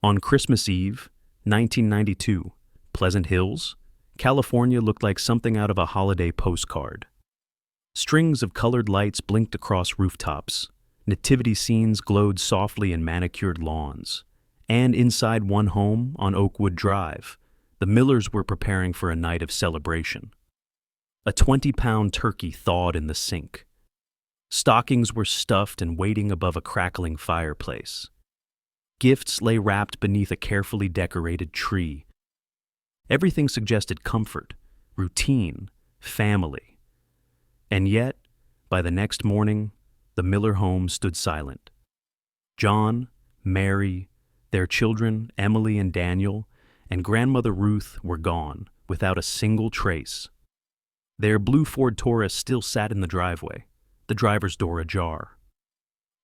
On Christmas Eve, 1992, Pleasant Hills, California looked like something out of a holiday postcard. Strings of colored lights blinked across rooftops, nativity scenes glowed softly in manicured lawns, and inside one home on Oakwood Drive, the Millers were preparing for a night of celebration. A 20-pound turkey thawed in the sink. Stockings were stuffed and waiting above a crackling fireplace. Gifts lay wrapped beneath a carefully decorated tree. Everything suggested comfort, routine, family. And yet, by the next morning, the Miller home stood silent. John, Mary, their children, Emily and Daniel, and grandmother Ruth were gone, without a single trace. Their blue Ford Taurus still sat in the driveway, the driver's door ajar.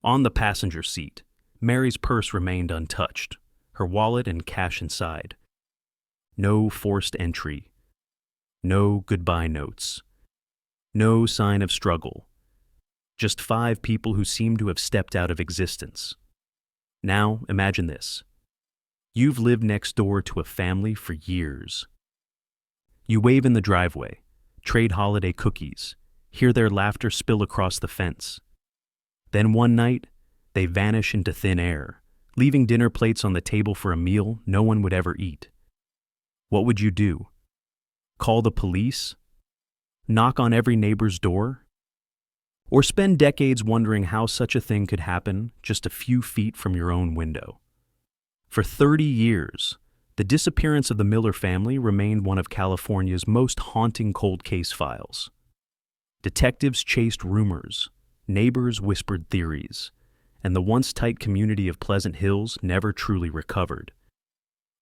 On the passenger seat, Mary's purse remained untouched, her wallet and cash inside. No forced entry. No goodbye notes. No sign of struggle. Just 5 people who seemed to have stepped out of existence. Now, imagine this. You've lived next door to a family for years. You wave in the driveway, trade holiday cookies, hear their laughter spill across the fence. Then one night, they vanish into thin air, leaving dinner plates on the table for a meal no one would ever eat. What would you do? Call the police? Knock on every neighbor's door? Or spend decades wondering how such a thing could happen just a few feet from your own window? For 30 years, the disappearance of the Miller family remained one of California's most haunting cold case files. Detectives chased rumors, neighbors whispered theories, and the once tight community of Pleasant Hills never truly recovered.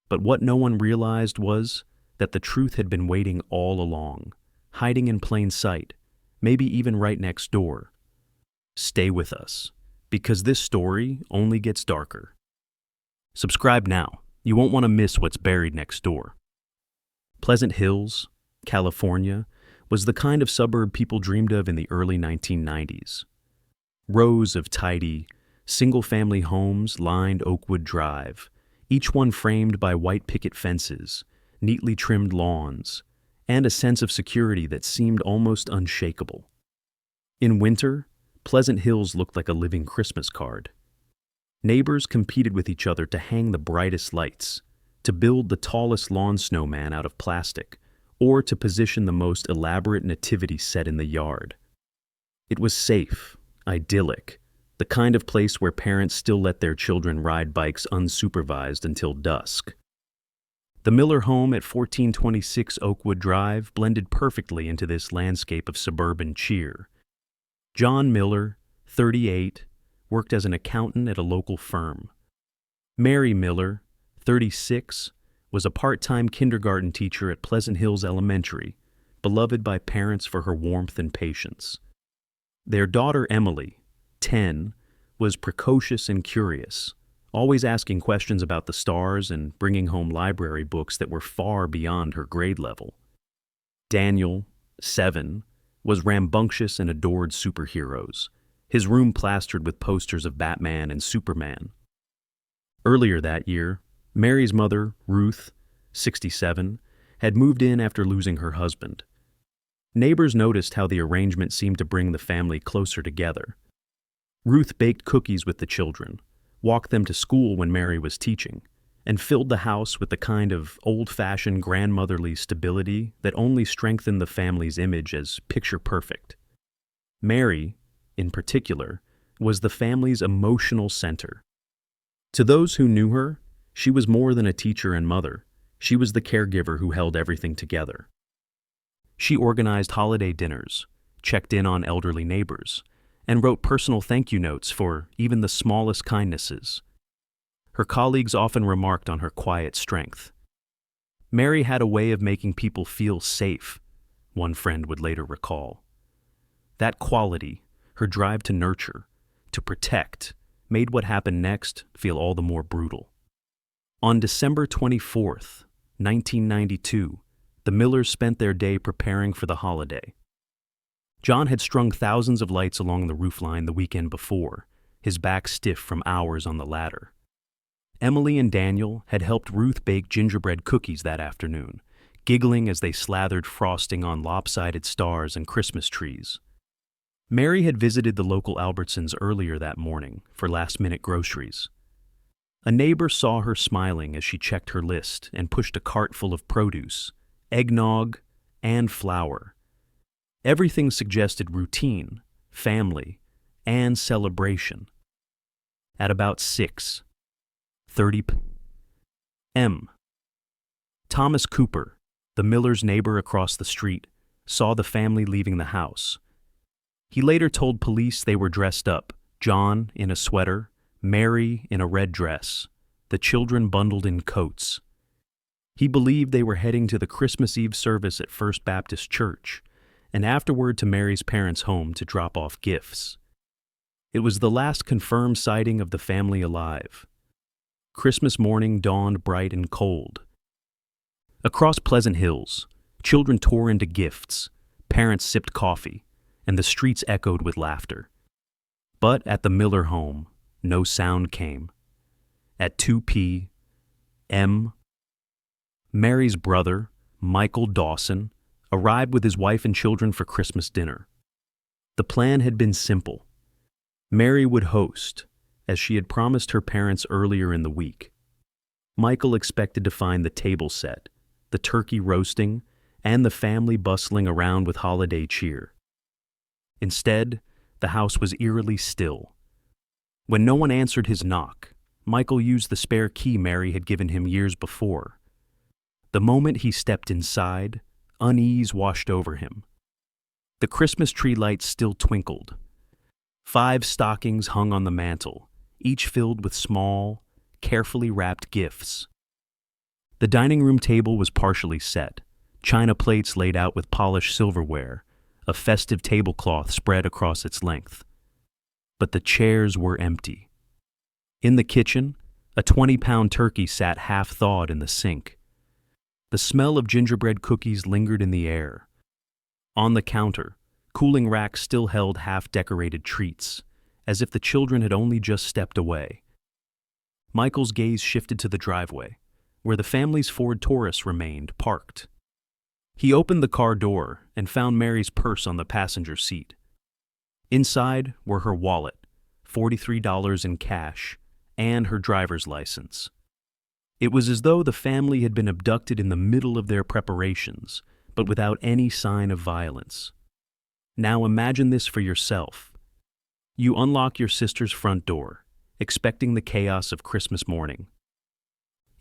But what no one realized was that the truth had been waiting all along, hiding in plain sight, maybe even right next door. Stay with us, because this story only gets darker. Subscribe now. You won't want to miss what's buried next door. Pleasant Hills, California, was the kind of suburb people dreamed of in the early 1990s. Rows of tidy, single-family homes lined Oakwood Drive, each one framed by white picket fences, neatly trimmed lawns, and a sense of security that seemed almost unshakable. In winter, Pleasant Hills looked like a living Christmas card. Neighbors competed with each other to hang the brightest lights, to build the tallest lawn snowman out of plastic, or to position the most elaborate nativity set in the yard. It was safe, idyllic, the kind of place where parents still let their children ride bikes unsupervised until dusk. The Miller home at 1426 Oakwood Drive blended perfectly into this landscape of suburban cheer. John Miller, 38, worked as an accountant at a local firm. Mary Miller, 36, was a part-time kindergarten teacher at Pleasant Hills Elementary, beloved by parents for her warmth and patience. Their daughter Emily, 10, was precocious and curious, always asking questions about the stars and bringing home library books that were far beyond her grade level. Daniel, 7, was rambunctious and adored superheroes, his room plastered with posters of Batman and Superman. Earlier that year, Mary's mother, Ruth, 67, had moved in after losing her husband. Neighbors noticed how the arrangement seemed to bring the family closer together. Ruth baked cookies with the children, walked them to school when Mary was teaching, and filled the house with the kind of old-fashioned grandmotherly stability that only strengthened the family's image as picture-perfect. Mary, in particular, was the family's emotional center. To those who knew her, she was more than a teacher and mother. She was the caregiver who held everything together. She organized holiday dinners, checked in on elderly neighbors, and wrote personal thank you notes for even the smallest kindnesses. Her colleagues often remarked on her quiet strength. Mary had a way of making people feel safe, one friend would later recall. That quality, her drive to nurture, to protect, made what happened next feel all the more brutal. On December 24th, 1992, the Millers spent their day preparing for the holiday. John had strung thousands of lights along the roofline the weekend before, his back stiff from hours on the ladder. Emily and Daniel had helped Ruth bake gingerbread cookies that afternoon, giggling as they slathered frosting on lopsided stars and Christmas trees. Mary had visited the local Albertsons earlier that morning for last-minute groceries. A neighbor saw her smiling as she checked her list and pushed a cart full of produce, eggnog, and flour. Everything suggested routine, family, and celebration. At about 6:30 p.m., Thomas Cooper, the miller's neighbor across the street, saw the family leaving the house. He later told police they were dressed up, John in a sweater, Mary in a red dress, the children bundled in coats. He believed they were heading to the Christmas Eve service at First Baptist Church, and afterward to Mary's parents' home to drop off gifts. It was the last confirmed sighting of the family alive. Christmas morning dawned bright and cold. Across Pleasant Hills, children tore into gifts, parents sipped coffee, and the streets echoed with laughter. But at the Miller home, no sound came. At 2 p.m., Mary's brother, Michael Dawson, arrived with his wife and children for Christmas dinner. The plan had been simple. Mary would host, as she had promised her parents earlier in the week. Michael expected to find the table set, the turkey roasting, and the family bustling around with holiday cheer. Instead, the house was eerily still. When no one answered his knock, Michael used the spare key Mary had given him years before. The moment he stepped inside, unease washed over him. The Christmas tree lights still twinkled. 5 stockings hung on the mantel, each filled with small, carefully wrapped gifts. The dining room table was partially set, china plates laid out with polished silverware, a festive tablecloth spread across its length. But the chairs were empty. In the kitchen, a 20-pound turkey sat half-thawed in the sink. The smell of gingerbread cookies lingered in the air. On the counter, cooling racks still held half-decorated treats, as if the children had only just stepped away. Michael's gaze shifted to the driveway, where the family's Ford Taurus remained parked. He opened the car door and found Mary's purse on the passenger seat. Inside were her wallet, $43 in cash, and her driver's license. It was as though the family had been abducted in the middle of their preparations, but without any sign of violence. Now imagine this for yourself. You unlock your sister's front door, expecting the chaos of Christmas morning.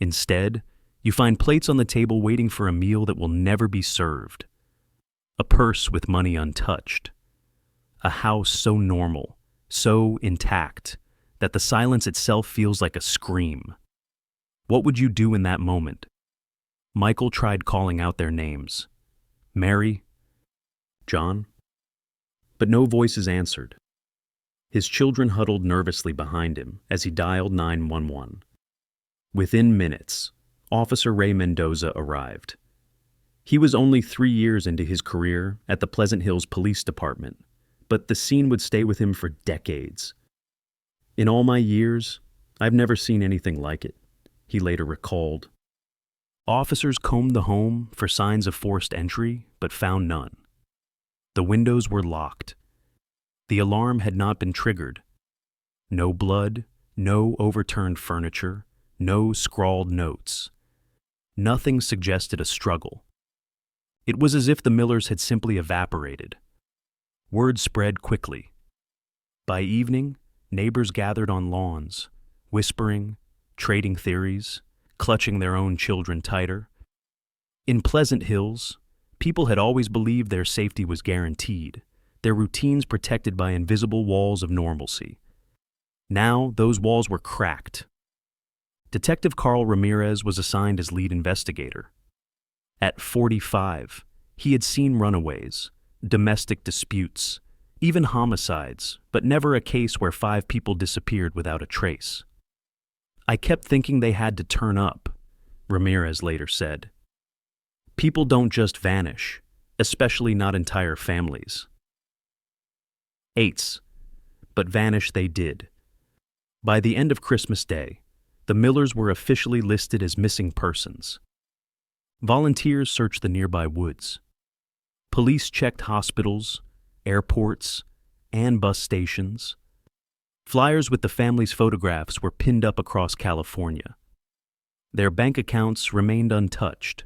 Instead, you find plates on the table waiting for a meal that will never be served. A purse with money untouched. A house so normal, so intact, that the silence itself feels like a scream. What would you do in that moment? Michael tried calling out their names. Mary? John? But no voices answered. His children huddled nervously behind him as he dialed 911. Within minutes, Officer Ray Mendoza arrived. He was only 3 years into his career at the Pleasant Hills Police Department, but the scene would stay with him for decades. In all my years, I've never seen anything like it, he later recalled. Officers combed the home for signs of forced entry, but found none. The windows were locked. The alarm had not been triggered. No blood, no overturned furniture, no scrawled notes. Nothing suggested a struggle. It was as if the Millers had simply evaporated. Word spread quickly. By evening, neighbors gathered on lawns, whispering, trading theories, clutching their own children tighter. In Pleasant Hills, people had always believed their safety was guaranteed, their routines protected by invisible walls of normalcy. Now, those walls were cracked. Detective Carl Ramirez was assigned as lead investigator. At 45, he had seen runaways, domestic disputes, even homicides, but never a case where 5 people disappeared without a trace. I kept thinking they had to turn up, Ramirez later said. People don't just vanish, especially not entire families. 8s, but vanish they did. By the end of Christmas Day, The Millers were officially listed as missing persons. Volunteers searched the nearby woods. Police checked hospitals, airports, and bus stations. Flyers with the family's photographs were pinned up across California. Their bank accounts remained untouched.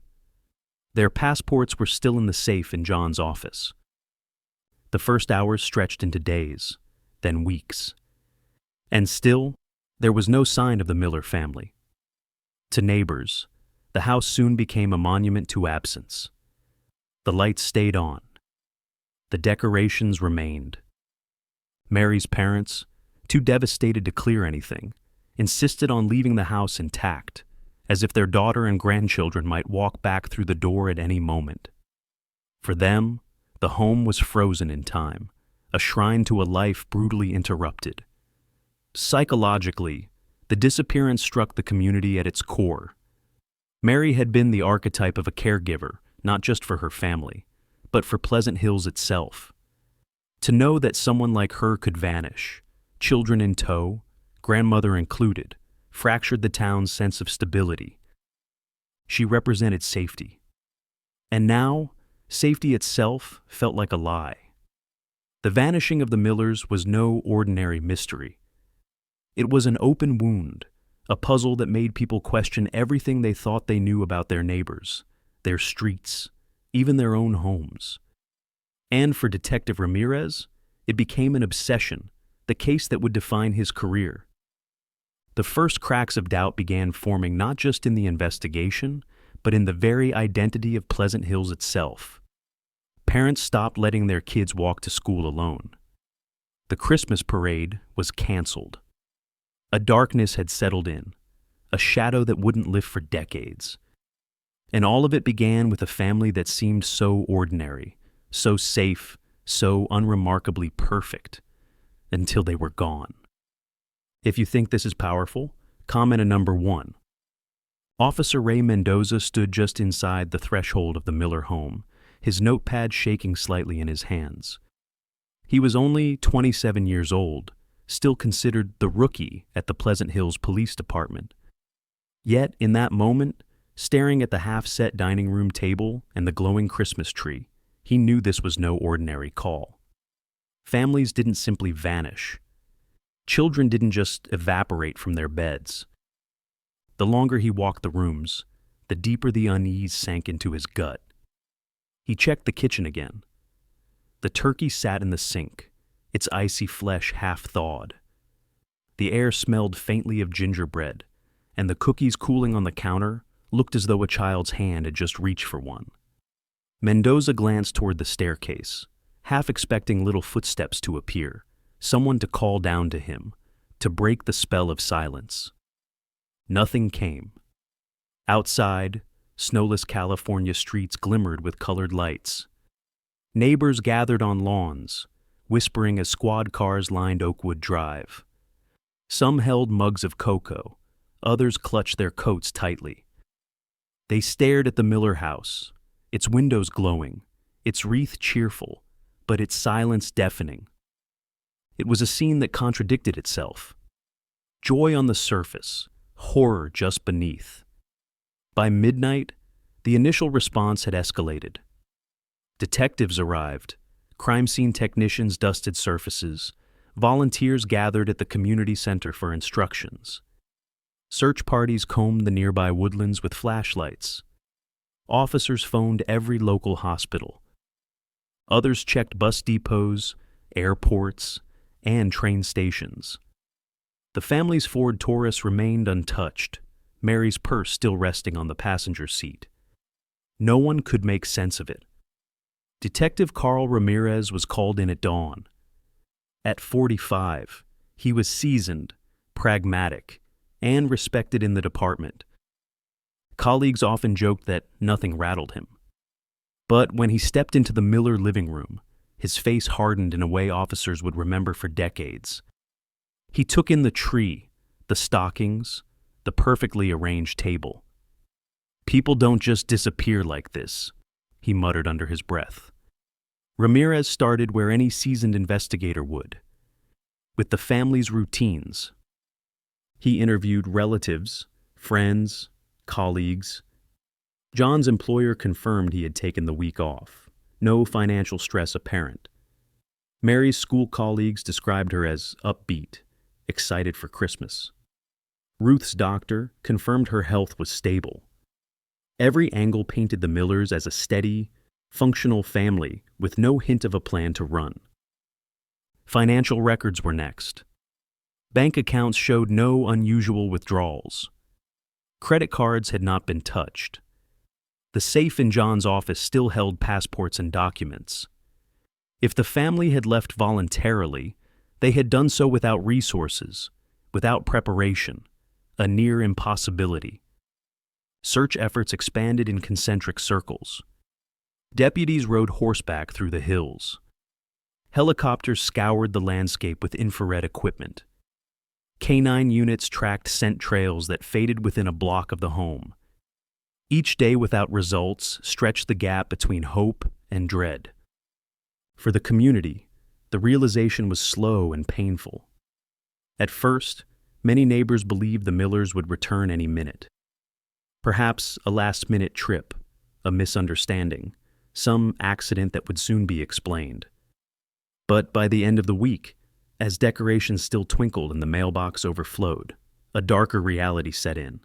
Their passports were still in the safe in John's office. The first hours stretched into days, then weeks. And still, there was no sign of the Miller family. To neighbors, the house soon became a monument to absence. The lights stayed on. The decorations remained. Mary's parents, too devastated to clear anything, insisted on leaving the house intact, as if their daughter and grandchildren might walk back through the door at any moment. For them, the home was frozen in time, a shrine to a life brutally interrupted. Psychologically, the disappearance struck the community at its core. Mary had been the archetype of a caregiver, not just for her family, but for Pleasant Hills itself. To know that someone like her could vanish, children in tow, grandmother included, fractured the town's sense of stability. She represented safety. And now, safety itself felt like a lie. The vanishing of the Millers was no ordinary mystery. It was an open wound, a puzzle that made people question everything they thought they knew about their neighbors, their streets, even their own homes. And for Detective Ramirez, it became an obsession, the case that would define his career. The first cracks of doubt began forming not just in the investigation, but in the very identity of Pleasant Hills itself. Parents stopped letting their kids walk to school alone. The Christmas parade was canceled. A darkness had settled in, a shadow that wouldn't lift for decades. And all of it began with a family that seemed so ordinary, so safe, so unremarkably perfect, until they were gone. If you think this is powerful, comment a number 1. Officer Ray Mendoza stood just inside the threshold of the Miller home, his notepad shaking slightly in his hands. He was only 27 years old, still considered the rookie at the Pleasant Hills Police Department. Yet, in that moment, staring at the half-set dining room table and the glowing Christmas tree, he knew this was no ordinary call. Families didn't simply vanish. Children didn't just evaporate from their beds. The longer he walked the rooms, the deeper the unease sank into his gut. He checked the kitchen again. The turkey sat in the sink, its icy flesh half-thawed. The air smelled faintly of gingerbread, and the cookies cooling on the counter looked as though a child's hand had just reached for one. Mendoza glanced toward the staircase, half expecting little footsteps to appear, someone to call down to him, to break the spell of silence. Nothing came. Outside, snowless California streets glimmered with colored lights. Neighbors gathered on lawns, whispering as squad cars lined Oakwood Drive. Some held mugs of cocoa, others clutched their coats tightly. They stared at the Miller house, its windows glowing, its wreath cheerful, but its silence deafening. It was a scene that contradicted itself. Joy on the surface, horror just beneath. By midnight, the initial response had escalated. Detectives arrived, crime scene technicians dusted surfaces, volunteers gathered at the community center for instructions. Search parties combed the nearby woodlands with flashlights. Officers phoned every local hospital. Others checked bus depots, airports, and train stations. The family's Ford Taurus remained untouched, Mary's purse still resting on the passenger seat. No one could make sense of it. Detective Carl Ramirez was called in at dawn. At 45, he was seasoned, pragmatic, and respected in the department. Colleagues often joked that nothing rattled him. But when he stepped into the Miller living room, his face hardened in a way officers would remember for decades. He took in the tree, the stockings, the perfectly arranged table. "People don't just disappear like this," he muttered under his breath. Ramirez started where any seasoned investigator would, with the family's routines. He interviewed relatives, friends, colleagues. John's employer confirmed he had taken the week off. No financial stress apparent. Mary's school colleagues described her as upbeat, excited for Christmas. Ruth's doctor confirmed her health was stable. Every angle painted the Millers as a steady, functional family with no hint of a plan to run. Financial records were next. Bank accounts showed no unusual withdrawals. Credit cards had not been touched. The safe in John's office still held passports and documents. If the family had left voluntarily, they had done so without resources, without preparation, a near impossibility. Search efforts expanded in concentric circles. Deputies rode horseback through the hills. Helicopters scoured the landscape with infrared equipment. Canine units tracked scent trails that faded within a block of the home. Each day without results stretched the gap between hope and dread. For the community, the realization was slow and painful. At first, many neighbors believed the Millers would return any minute. Perhaps a last-minute trip, a misunderstanding, some accident that would soon be explained. But by the end of the week, as decorations still twinkled and the mailbox overflowed, a darker reality set in.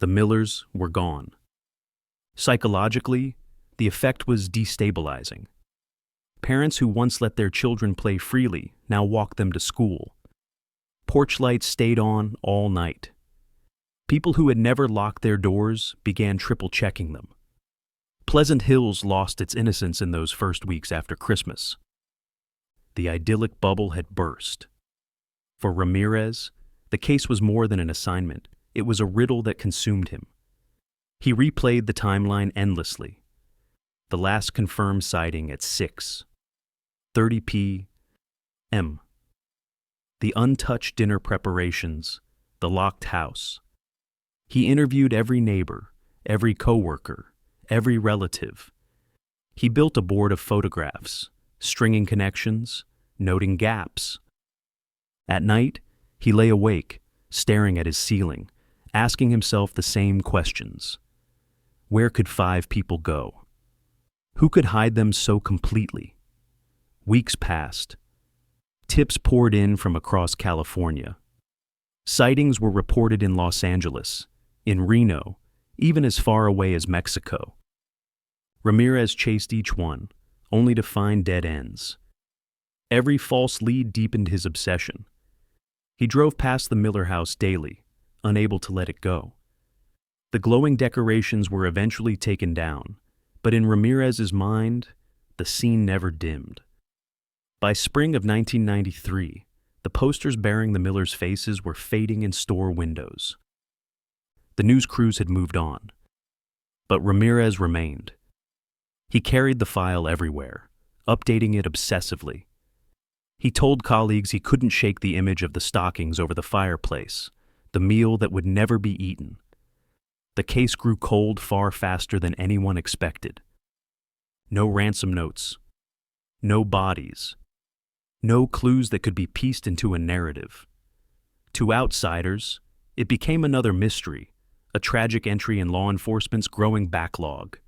The Millers were gone. Psychologically, the effect was destabilizing. Parents who once let their children play freely now walked them to school. Porch lights stayed on all night. People who had never locked their doors began triple-checking them. Pleasant Hills lost its innocence in those first weeks after Christmas. The idyllic bubble had burst. For Ramirez, the case was more than an assignment. It was a riddle that consumed him. He replayed the timeline endlessly. The last confirmed sighting at 6:30 p.m. The untouched dinner preparations, the locked house. He interviewed every neighbor, every coworker, every relative. He built a board of photographs, stringing connections, noting gaps. At night, he lay awake, staring at his ceiling, asking himself the same questions. Where could 5 people go? Who could hide them so completely? Weeks passed. Tips poured in from across California. Sightings were reported in Los Angeles, in Reno, even as far away as Mexico. Ramirez chased each one, only to find dead ends. Every false lead deepened his obsession. He drove past the Miller house daily, unable to let it go. The glowing decorations were eventually taken down, but in Ramirez's mind, the scene never dimmed. By spring of 1993, the posters bearing the Millers' faces were fading in store windows. The news crews had moved on, but Ramirez remained. He carried the file everywhere, updating it obsessively. He told colleagues he couldn't shake the image of the stockings over the fireplace, the meal that would never be eaten. The case grew cold far faster than anyone expected. No ransom notes, no bodies, no clues that could be pieced into a narrative. To outsiders, it became another mystery, a tragic entry in law enforcement's growing backlog.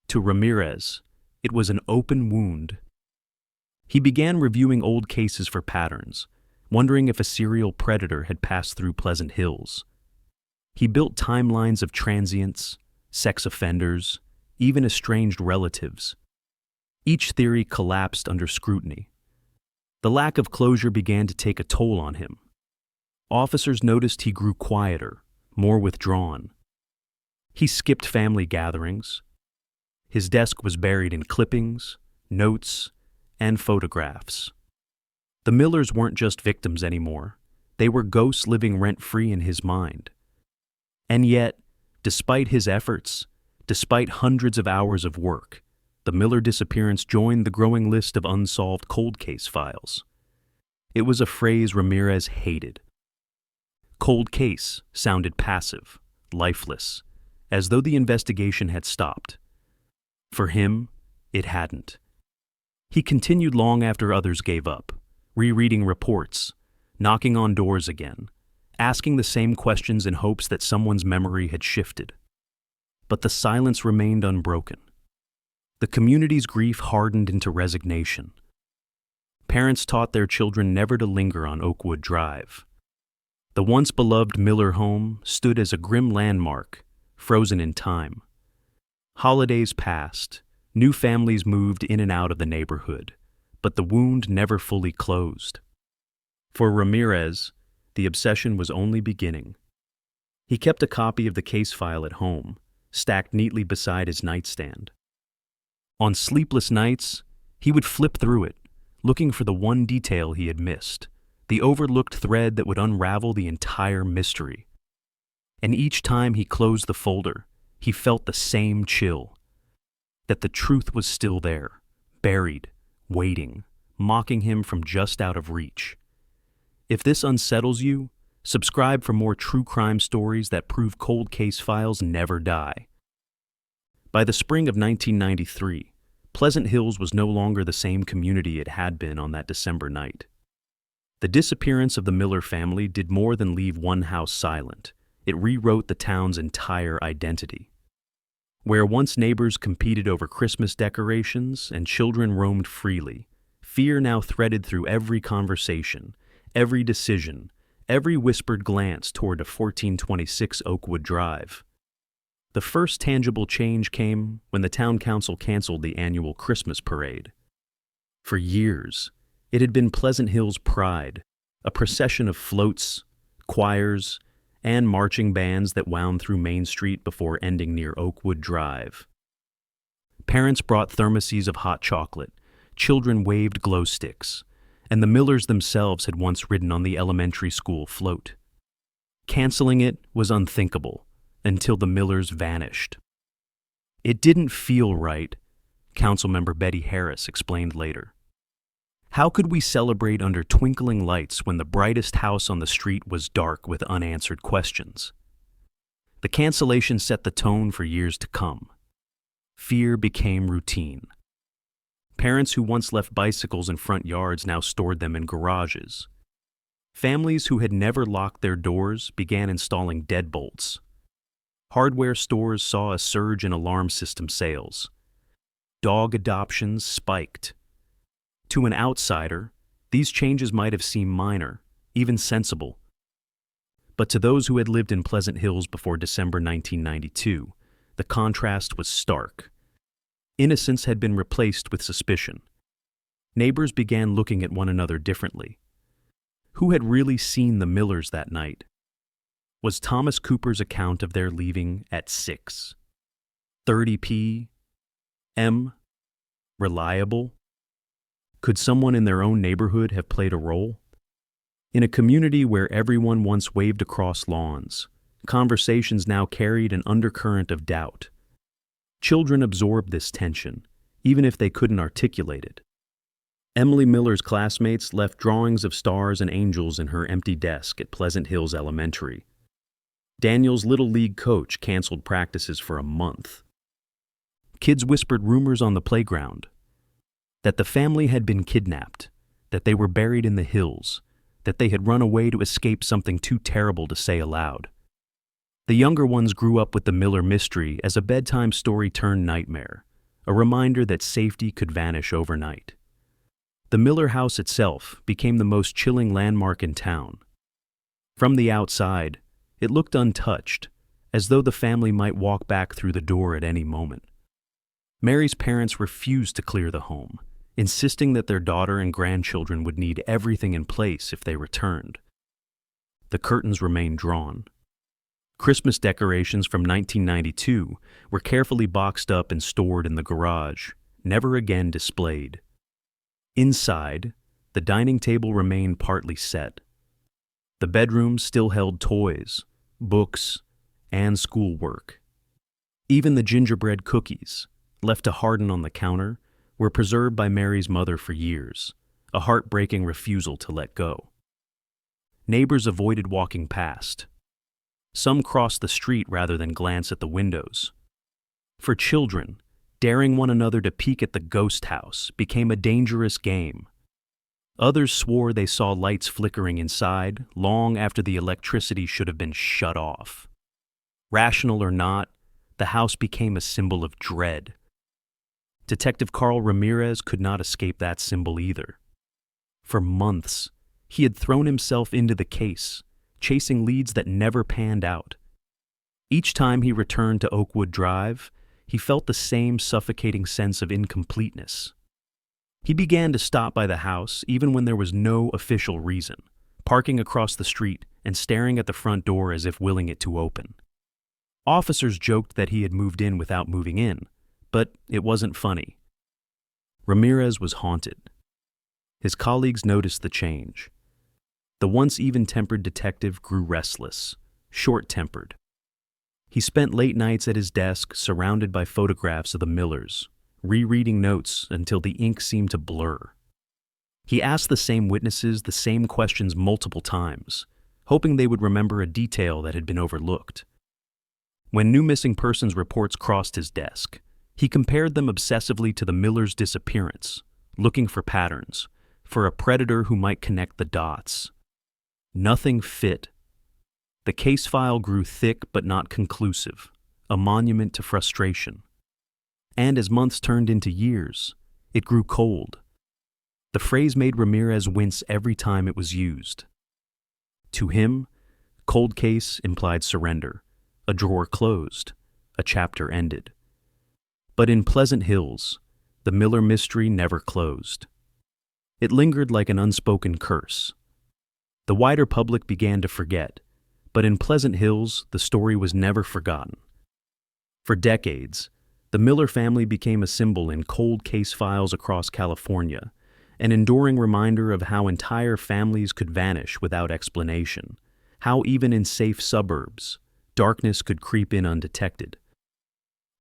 To Ramirez, it was an open wound. He began reviewing old cases for patterns, wondering if a serial predator had passed through Pleasant Hills. He built timelines of transients, sex offenders, even estranged relatives. Each theory collapsed under scrutiny. The lack of closure began to take a toll on him. Officers noticed he grew quieter, more withdrawn. He skipped family gatherings. His desk was buried in clippings, notes, and photographs. The Millers weren't just victims anymore. They were ghosts living rent-free in his mind. And yet, despite his efforts, despite hundreds of hours of work, the Miller disappearance joined the growing list of unsolved cold case files. It was a phrase Ramirez hated. Cold case sounded passive, lifeless, as though the investigation had stopped. For him, it hadn't. He continued long after others gave up, rereading reports, knocking on doors again, asking the same questions in hopes that someone's memory had shifted. But the silence remained unbroken. The community's grief hardened into resignation. Parents taught their children never to linger on Oakwood Drive. The once beloved Miller home stood as a grim landmark, frozen in time. Holidays passed, new families moved in and out of the neighborhood, but the wound never fully closed. For Ramirez, the obsession was only beginning. He kept a copy of the case file at home, stacked neatly beside his nightstand. On sleepless nights, he would flip through it, looking for the one detail he had missed, the overlooked thread that would unravel the entire mystery. And each time he closed the folder, he felt the same chill, that the truth was still there, buried, waiting, mocking him from just out of reach. If this unsettles you, subscribe for more true crime stories that prove cold case files never die. By the spring of 1993, Pleasant Hills was no longer the same community it had been on that December night. The disappearance of the Miller family did more than leave one house silent. It rewrote the town's entire identity. Where once neighbors competed over Christmas decorations and children roamed freely, fear now threaded through every conversation, every decision, every whispered glance toward a 1426 Oakwood Drive. The first tangible change came when the town council canceled the annual Christmas parade. For years, it had been Pleasant Hill's pride, a procession of floats, choirs, and marching bands that wound through Main Street before ending near Oakwood Drive. Parents brought thermoses of hot chocolate, children waved glow sticks, and the Millers themselves had once ridden on the elementary school float. Canceling it was unthinkable until the Millers vanished. It didn't feel right, Councilmember Betty Harris explained later. How could we celebrate under twinkling lights when the brightest house on the street was dark with unanswered questions? The cancellation set the tone for years to come. Fear became routine. Parents who once left bicycles in front yards now stored them in garages. Families who had never locked their doors began installing deadbolts. Hardware stores saw a surge in alarm system sales. Dog adoptions spiked. To an outsider, these changes might have seemed minor, even sensible. But to those who had lived in Pleasant Hills before December 1992, the contrast was stark. Innocence had been replaced with suspicion. Neighbors began looking at one another differently. Who had really seen the Millers that night? Was Thomas Cooper's account of their leaving at 6:30 p.m. reliable? Could someone in their own neighborhood have played a role? In a community where everyone once waved across lawns, conversations now carried an undercurrent of doubt. Children absorbed this tension, even if they couldn't articulate it. Emily Miller's classmates left drawings of stars and angels in her empty desk at Pleasant Hills Elementary. Daniel's Little League coach canceled practices for a month. Kids whispered rumors on the playground that the family had been kidnapped, that they were buried in the hills, that they had run away to escape something too terrible to say aloud. The younger ones grew up with the Miller mystery as a bedtime story turned nightmare, a reminder that safety could vanish overnight. The Miller house itself became the most chilling landmark in town. From the outside, it looked untouched, as though the family might walk back through the door at any moment. Mary's parents refused to clear the home, insisting that their daughter and grandchildren would need everything in place if they returned. The curtains remained drawn. Christmas decorations from 1992 were carefully boxed up and stored in the garage, never again displayed. Inside, the dining table remained partly set. The bedrooms still held toys, books, and schoolwork. Even the gingerbread cookies, left to harden on the counter, were preserved by Mary's mother for years, a heartbreaking refusal to let go. Neighbors avoided walking past. Some crossed the street rather than glance at the windows. For children, daring one another to peek at the ghost house became a dangerous game. Others swore they saw lights flickering inside long after the electricity should have been shut off. Rational or not, the house became a symbol of dread. Detective Carl Ramirez could not escape that symbol either. For months, he had thrown himself into the case, chasing leads that never panned out. Each time he returned to Oakwood Drive, he felt the same suffocating sense of incompleteness. He began to stop by the house even when there was no official reason, parking across the street and staring at the front door as if willing it to open. Officers joked that he had moved in without moving in, but it wasn't funny. Ramirez was haunted. His colleagues noticed the change. The once even-tempered detective grew restless, short-tempered. He spent late nights at his desk surrounded by photographs of the Millers, rereading notes until the ink seemed to blur. He asked the same witnesses the same questions multiple times, hoping they would remember a detail that had been overlooked. When new missing persons reports crossed his desk, he compared them obsessively to the Millers' disappearance, looking for patterns, for a predator who might connect the dots. Nothing fit. The case file grew thick but not conclusive, a monument to frustration. And as months turned into years, it grew cold. The phrase made Ramirez wince every time it was used. To him, cold case implied surrender, a drawer closed, a chapter ended. But in Pleasant Hills, the Miller mystery never closed. It lingered like an unspoken curse. The wider public began to forget, but in Pleasant Hills, the story was never forgotten. For decades, the Miller family became a symbol in cold case files across California, an enduring reminder of how entire families could vanish without explanation, how even in safe suburbs, darkness could creep in undetected.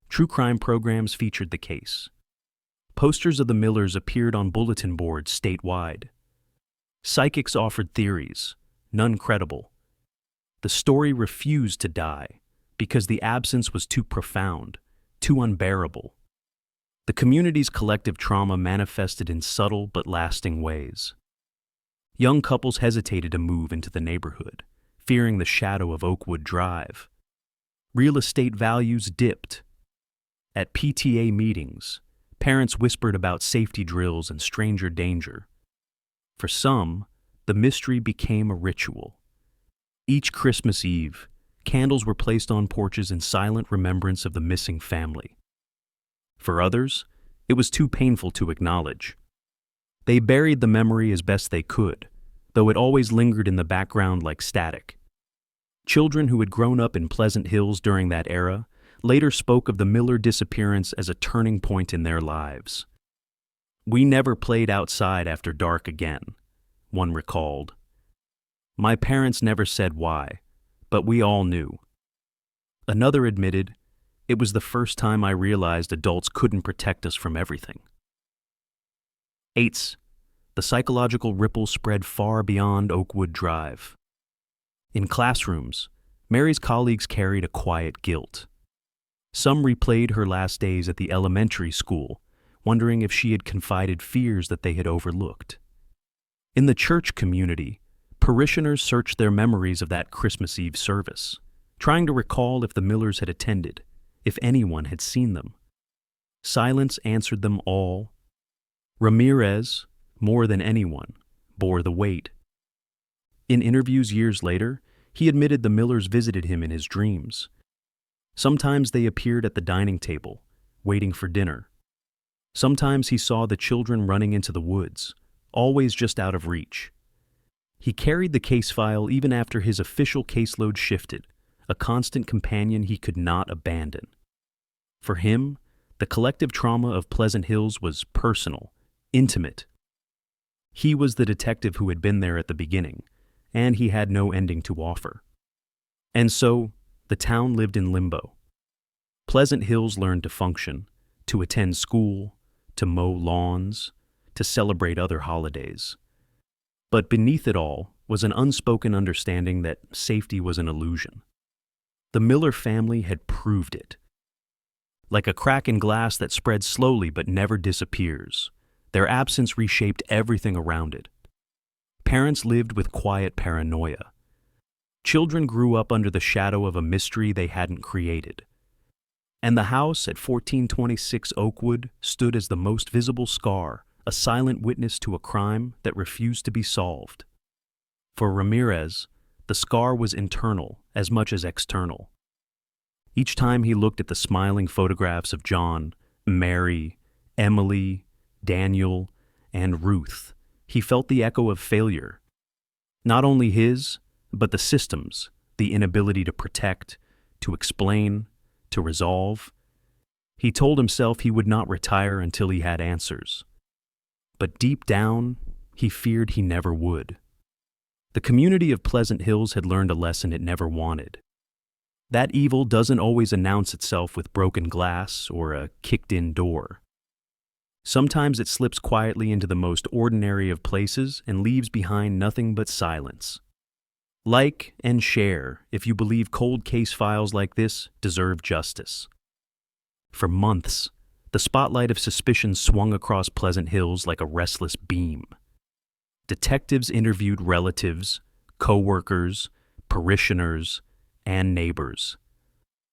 True crime programs featured the case. Posters of the Millers appeared on bulletin boards statewide. Psychics offered theories, none credible. The story refused to die because the absence was too profound, too unbearable. The community's collective trauma manifested in subtle but lasting ways. Young couples hesitated to move into the neighborhood, fearing the shadow of Oakwood Drive. Real estate values dipped. At PTA meetings, parents whispered about safety drills and stranger danger. For some, the mystery became a ritual. Each Christmas Eve, candles were placed on porches in silent remembrance of the missing family. For others, it was too painful to acknowledge. They buried the memory as best they could, though it always lingered in the background like static. Children who had grown up in Pleasant Hills during that era later spoke of the Miller disappearance as a turning point in their lives. "We never played outside after dark again," one recalled. "My parents never said why, but we all knew." Another admitted, "It was the first time I realized adults couldn't protect us from everything." 8. The psychological ripple spread far beyond Oakwood Drive. In classrooms, Mary's colleagues carried a quiet guilt. Some replayed her last days at the elementary school, wondering if she had confided fears that they had overlooked. In the church community, parishioners searched their memories of that Christmas Eve service, trying to recall if the Millers had attended, if anyone had seen them. Silence answered them all. Ramirez, more than anyone, bore the weight. In interviews years later, he admitted the Millers visited him in his dreams. Sometimes they appeared at the dining table, waiting for dinner. Sometimes he saw the children running into the woods, always just out of reach. He carried the case file even after his official caseload shifted, a constant companion he could not abandon. For him, the collective trauma of Pleasant Hills was personal, intimate. He was the detective who had been there at the beginning, and he had no ending to offer. And so, the town lived in limbo. Pleasant Hills learned to function, to attend school, to mow lawns, to celebrate other holidays. But beneath it all was an unspoken understanding that safety was an illusion. The Miller family had proved it. Like a crack in glass that spreads slowly but never disappears, their absence reshaped everything around it. Parents lived with quiet paranoia. Children grew up under the shadow of a mystery they hadn't created. And the house at 1426 Oakwood stood as the most visible scar, a silent witness to a crime that refused to be solved. For Ramirez, the scar was internal as much as external. Each time he looked at the smiling photographs of John, Mary, Emily, Daniel, and Ruth, he felt the echo of failure. Not only his, but the system's, the inability to protect, to explain, to resolve. He told himself he would not retire until he had answers. But deep down, he feared he never would. The community of Pleasant Hills had learned a lesson it never wanted. That evil doesn't always announce itself with broken glass or a kicked-in door. Sometimes it slips quietly into the most ordinary of places and leaves behind nothing but silence. Like and share if you believe cold case files like this deserve justice. For months, the spotlight of suspicion swung across Pleasant Hills like a restless beam. Detectives interviewed relatives, co-workers, parishioners, and neighbors.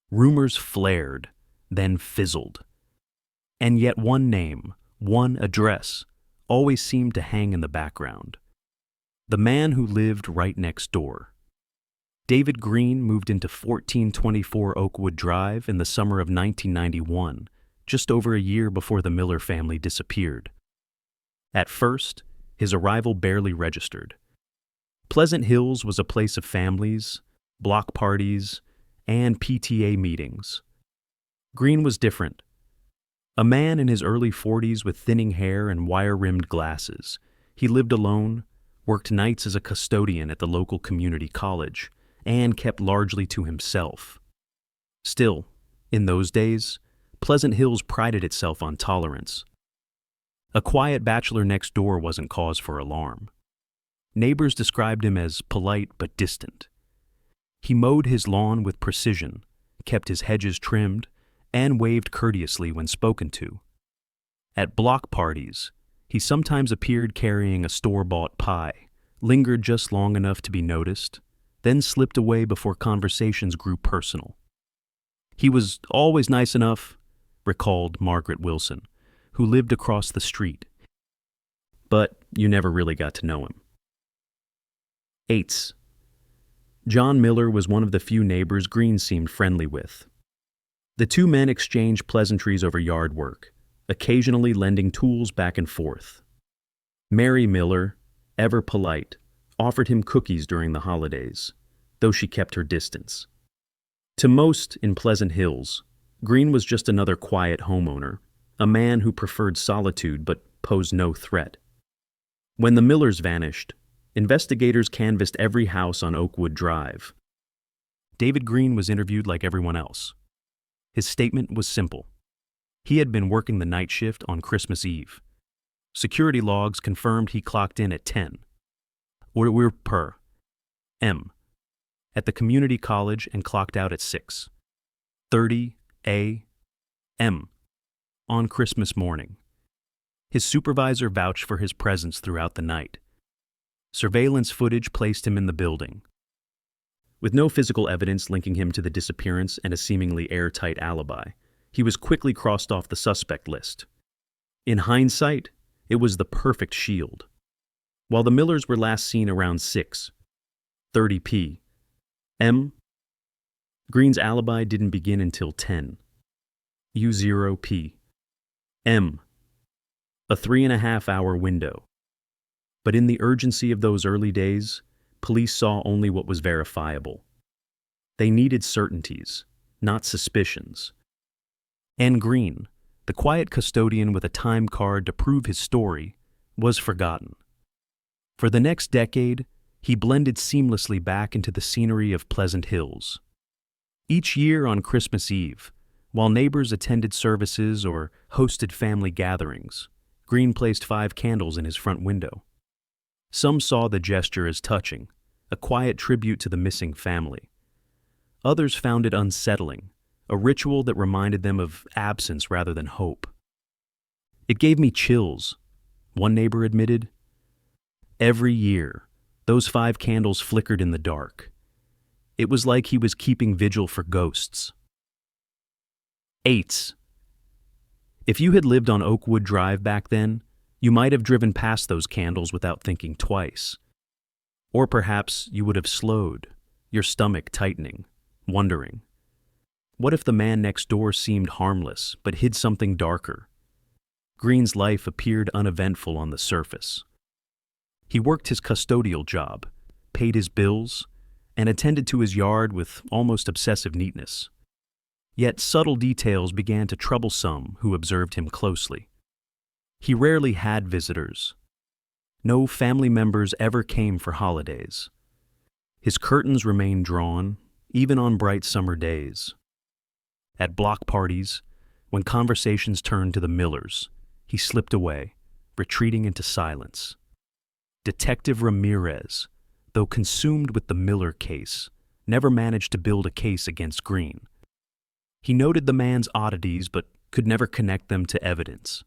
Rumors flared, then fizzled. And yet one name, one address, always seemed to hang in the background. The man who lived right next door. David Green moved into 1424 Oakwood Drive in the summer of 1991, just over a year before the Miller family disappeared. At first, his arrival barely registered. Pleasant Hills was a place of families, block parties, and PTA meetings. Green was different. A man in his early 40s with thinning hair and wire-rimmed glasses. He lived alone, worked nights as a custodian at the local community college, and kept largely to himself. Still, in those days, Pleasant Hills prided itself on tolerance. A quiet bachelor next door wasn't cause for alarm. Neighbors described him as polite but distant. He mowed his lawn with precision, kept his hedges trimmed, and waved courteously when spoken to. At block parties, he sometimes appeared carrying a store-bought pie, lingered just long enough to be noticed, then slipped away before conversations grew personal. He was always nice enough, recalled Margaret Wilson, who lived across the street. But you never really got to know him. 8. John Miller was one of the few neighbors Green seemed friendly with. The two men exchanged pleasantries over yard work, occasionally lending tools back and forth. Mary Miller, ever polite, offered him cookies during the holidays, though she kept her distance. To most in Pleasant Hills, Green was just another quiet homeowner, a man who preferred solitude but posed no threat. When the Millers vanished, investigators canvassed every house on Oakwood Drive. David Green was interviewed like everyone else. His statement was simple. He had been working the night shift on Christmas Eve. Security logs confirmed he clocked in at 10. Or per M. At the community college and clocked out at 6:30 a.m. on Christmas morning. His supervisor vouched for his presence throughout the night. Surveillance footage placed him in the building. With no physical evidence linking him to the disappearance and a seemingly airtight alibi, he was quickly crossed off the suspect list. In hindsight, it was the perfect shield. While the Millers were last seen around 6:30 p.m., Green's alibi didn't begin until 10:00 p.m., a 3.5-hour window. But in the urgency of those early days, police saw only what was verifiable. They needed certainties, not suspicions. And Green, the quiet custodian with a time card to prove his story, was forgotten. For the next decade, he blended seamlessly back into the scenery of Pleasant Hills. Each year on Christmas Eve, while neighbors attended services or hosted family gatherings, Green placed 5 candles in his front window. Some saw the gesture as touching, a quiet tribute to the missing family. Others found it unsettling, a ritual that reminded them of absence rather than hope. "It gave me chills," one neighbor admitted. Every year, those 5 candles flickered in the dark. It was like he was keeping vigil for ghosts. 8. If you had lived on Oakwood Drive back then, you might have driven past those candles without thinking twice. Or perhaps you would have slowed, your stomach tightening, wondering, what if the man next door seemed harmless but hid something darker? Green's life appeared uneventful on the surface. He worked his custodial job, paid his bills, and attended to his yard with almost obsessive neatness. Yet subtle details began to trouble some who observed him closely. He rarely had visitors. No family members ever came for holidays. His curtains remained drawn, even on bright summer days. At block parties, when conversations turned to the Millers, he slipped away, retreating into silence. Detective Ramirez, though consumed with the Miller case, never managed to build a case against Green. He noted the man's oddities but could never connect them to evidence.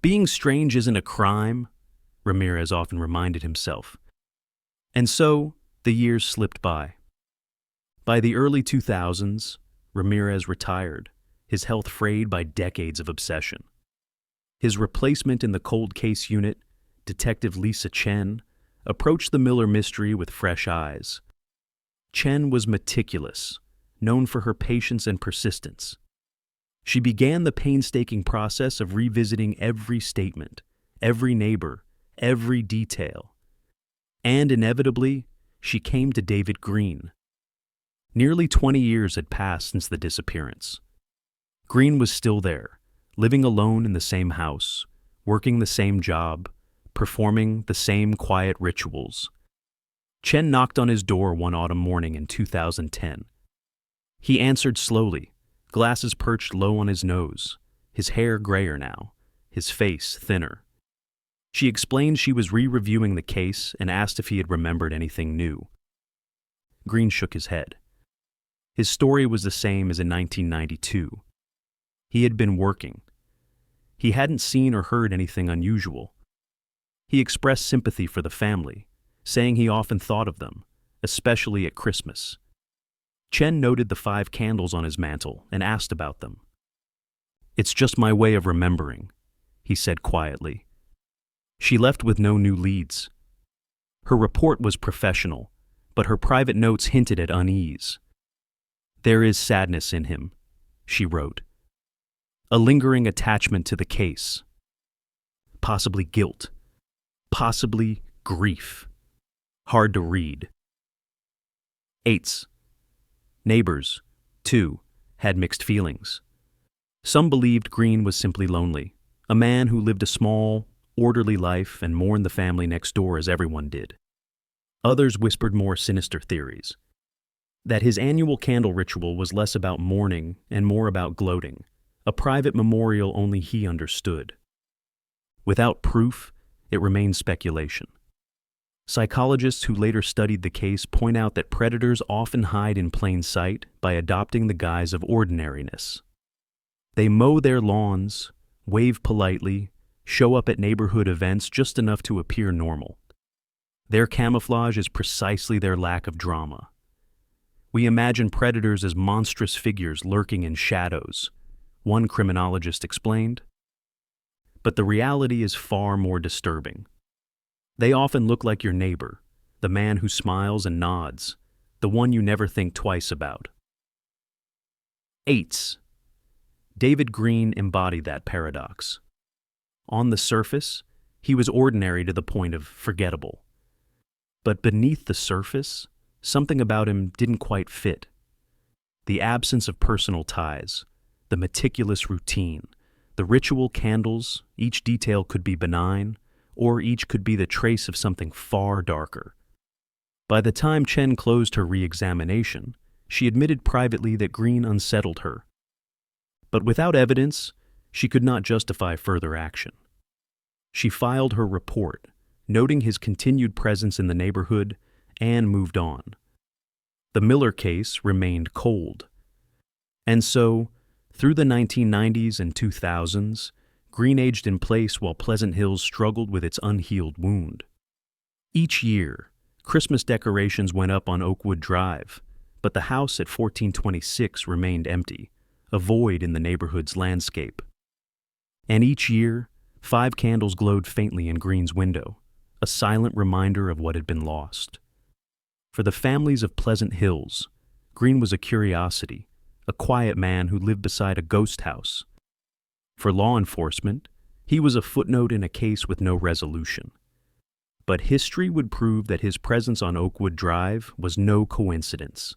Being strange isn't a crime, Ramirez often reminded himself. And so, the years slipped by. By the early 2000s, Ramirez retired, his health frayed by decades of obsession. His replacement in the cold case unit, Detective Lisa Chen, approached the Miller mystery with fresh eyes. Chen was meticulous, known for her patience and persistence. She began the painstaking process of revisiting every statement, every neighbor, every detail. And inevitably, she came to David Green. Nearly 20 years had passed since the disappearance. Green was still there, living alone in the same house, working the same job, performing the same quiet rituals. Chen knocked on his door one autumn morning in 2010. He answered slowly, glasses perched low on his nose, his hair grayer now, his face thinner. She explained she was re-reviewing the case and asked if he had remembered anything new. Green shook his head. His story was the same as in 1992. He had been working. He hadn't seen or heard anything unusual. He expressed sympathy for the family, saying he often thought of them, especially at Christmas. Chen noted the 5 candles on his mantel and asked about them. "It's just my way of remembering," he said quietly. She left with no new leads. Her report was professional, but her private notes hinted at unease. "There is sadness in him," she wrote. "A lingering attachment to the case. Possibly guilt. Possibly grief. Hard to read." 8. Neighbors, too, had mixed feelings. Some believed Green was simply lonely, a man who lived a small, orderly life and mourned the family next door as everyone did. Others whispered more sinister theories, that his annual candle ritual was less about mourning and more about gloating, a private memorial only he understood. Without proof, it remained speculation. Psychologists who later studied the case point out that predators often hide in plain sight by adopting the guise of ordinariness. They mow their lawns, wave politely, show up at neighborhood events just enough to appear normal. Their camouflage is precisely their lack of drama. We imagine predators as monstrous figures lurking in shadows, one criminologist explained. But the reality is far more disturbing. They often look like your neighbor, the man who smiles and nods, the one you never think twice about. 8. David Green embodied that paradox. On the surface, he was ordinary to the point of forgettable. But beneath the surface, something about him didn't quite fit. The absence of personal ties, the meticulous routine, the ritual candles, each detail could be benign, or each could be the trace of something far darker. By the time Chen closed her re-examination, she admitted privately that Green unsettled her. But without evidence, she could not justify further action. She filed her report, noting his continued presence in the neighborhood, and moved on. The Miller case remained cold. And so, through the 1990s and 2000s, Green aged in place while Pleasant Hills struggled with its unhealed wound. Each year, Christmas decorations went up on Oakwood Drive, but the house at 1426 remained empty, a void in the neighborhood's landscape. And each year, 5 candles glowed faintly in Green's window, a silent reminder of what had been lost. For the families of Pleasant Hills, Green was a curiosity, a quiet man who lived beside a ghost house. For law enforcement, he was a footnote in a case with no resolution. But history would prove that his presence on Oakwood Drive was no coincidence.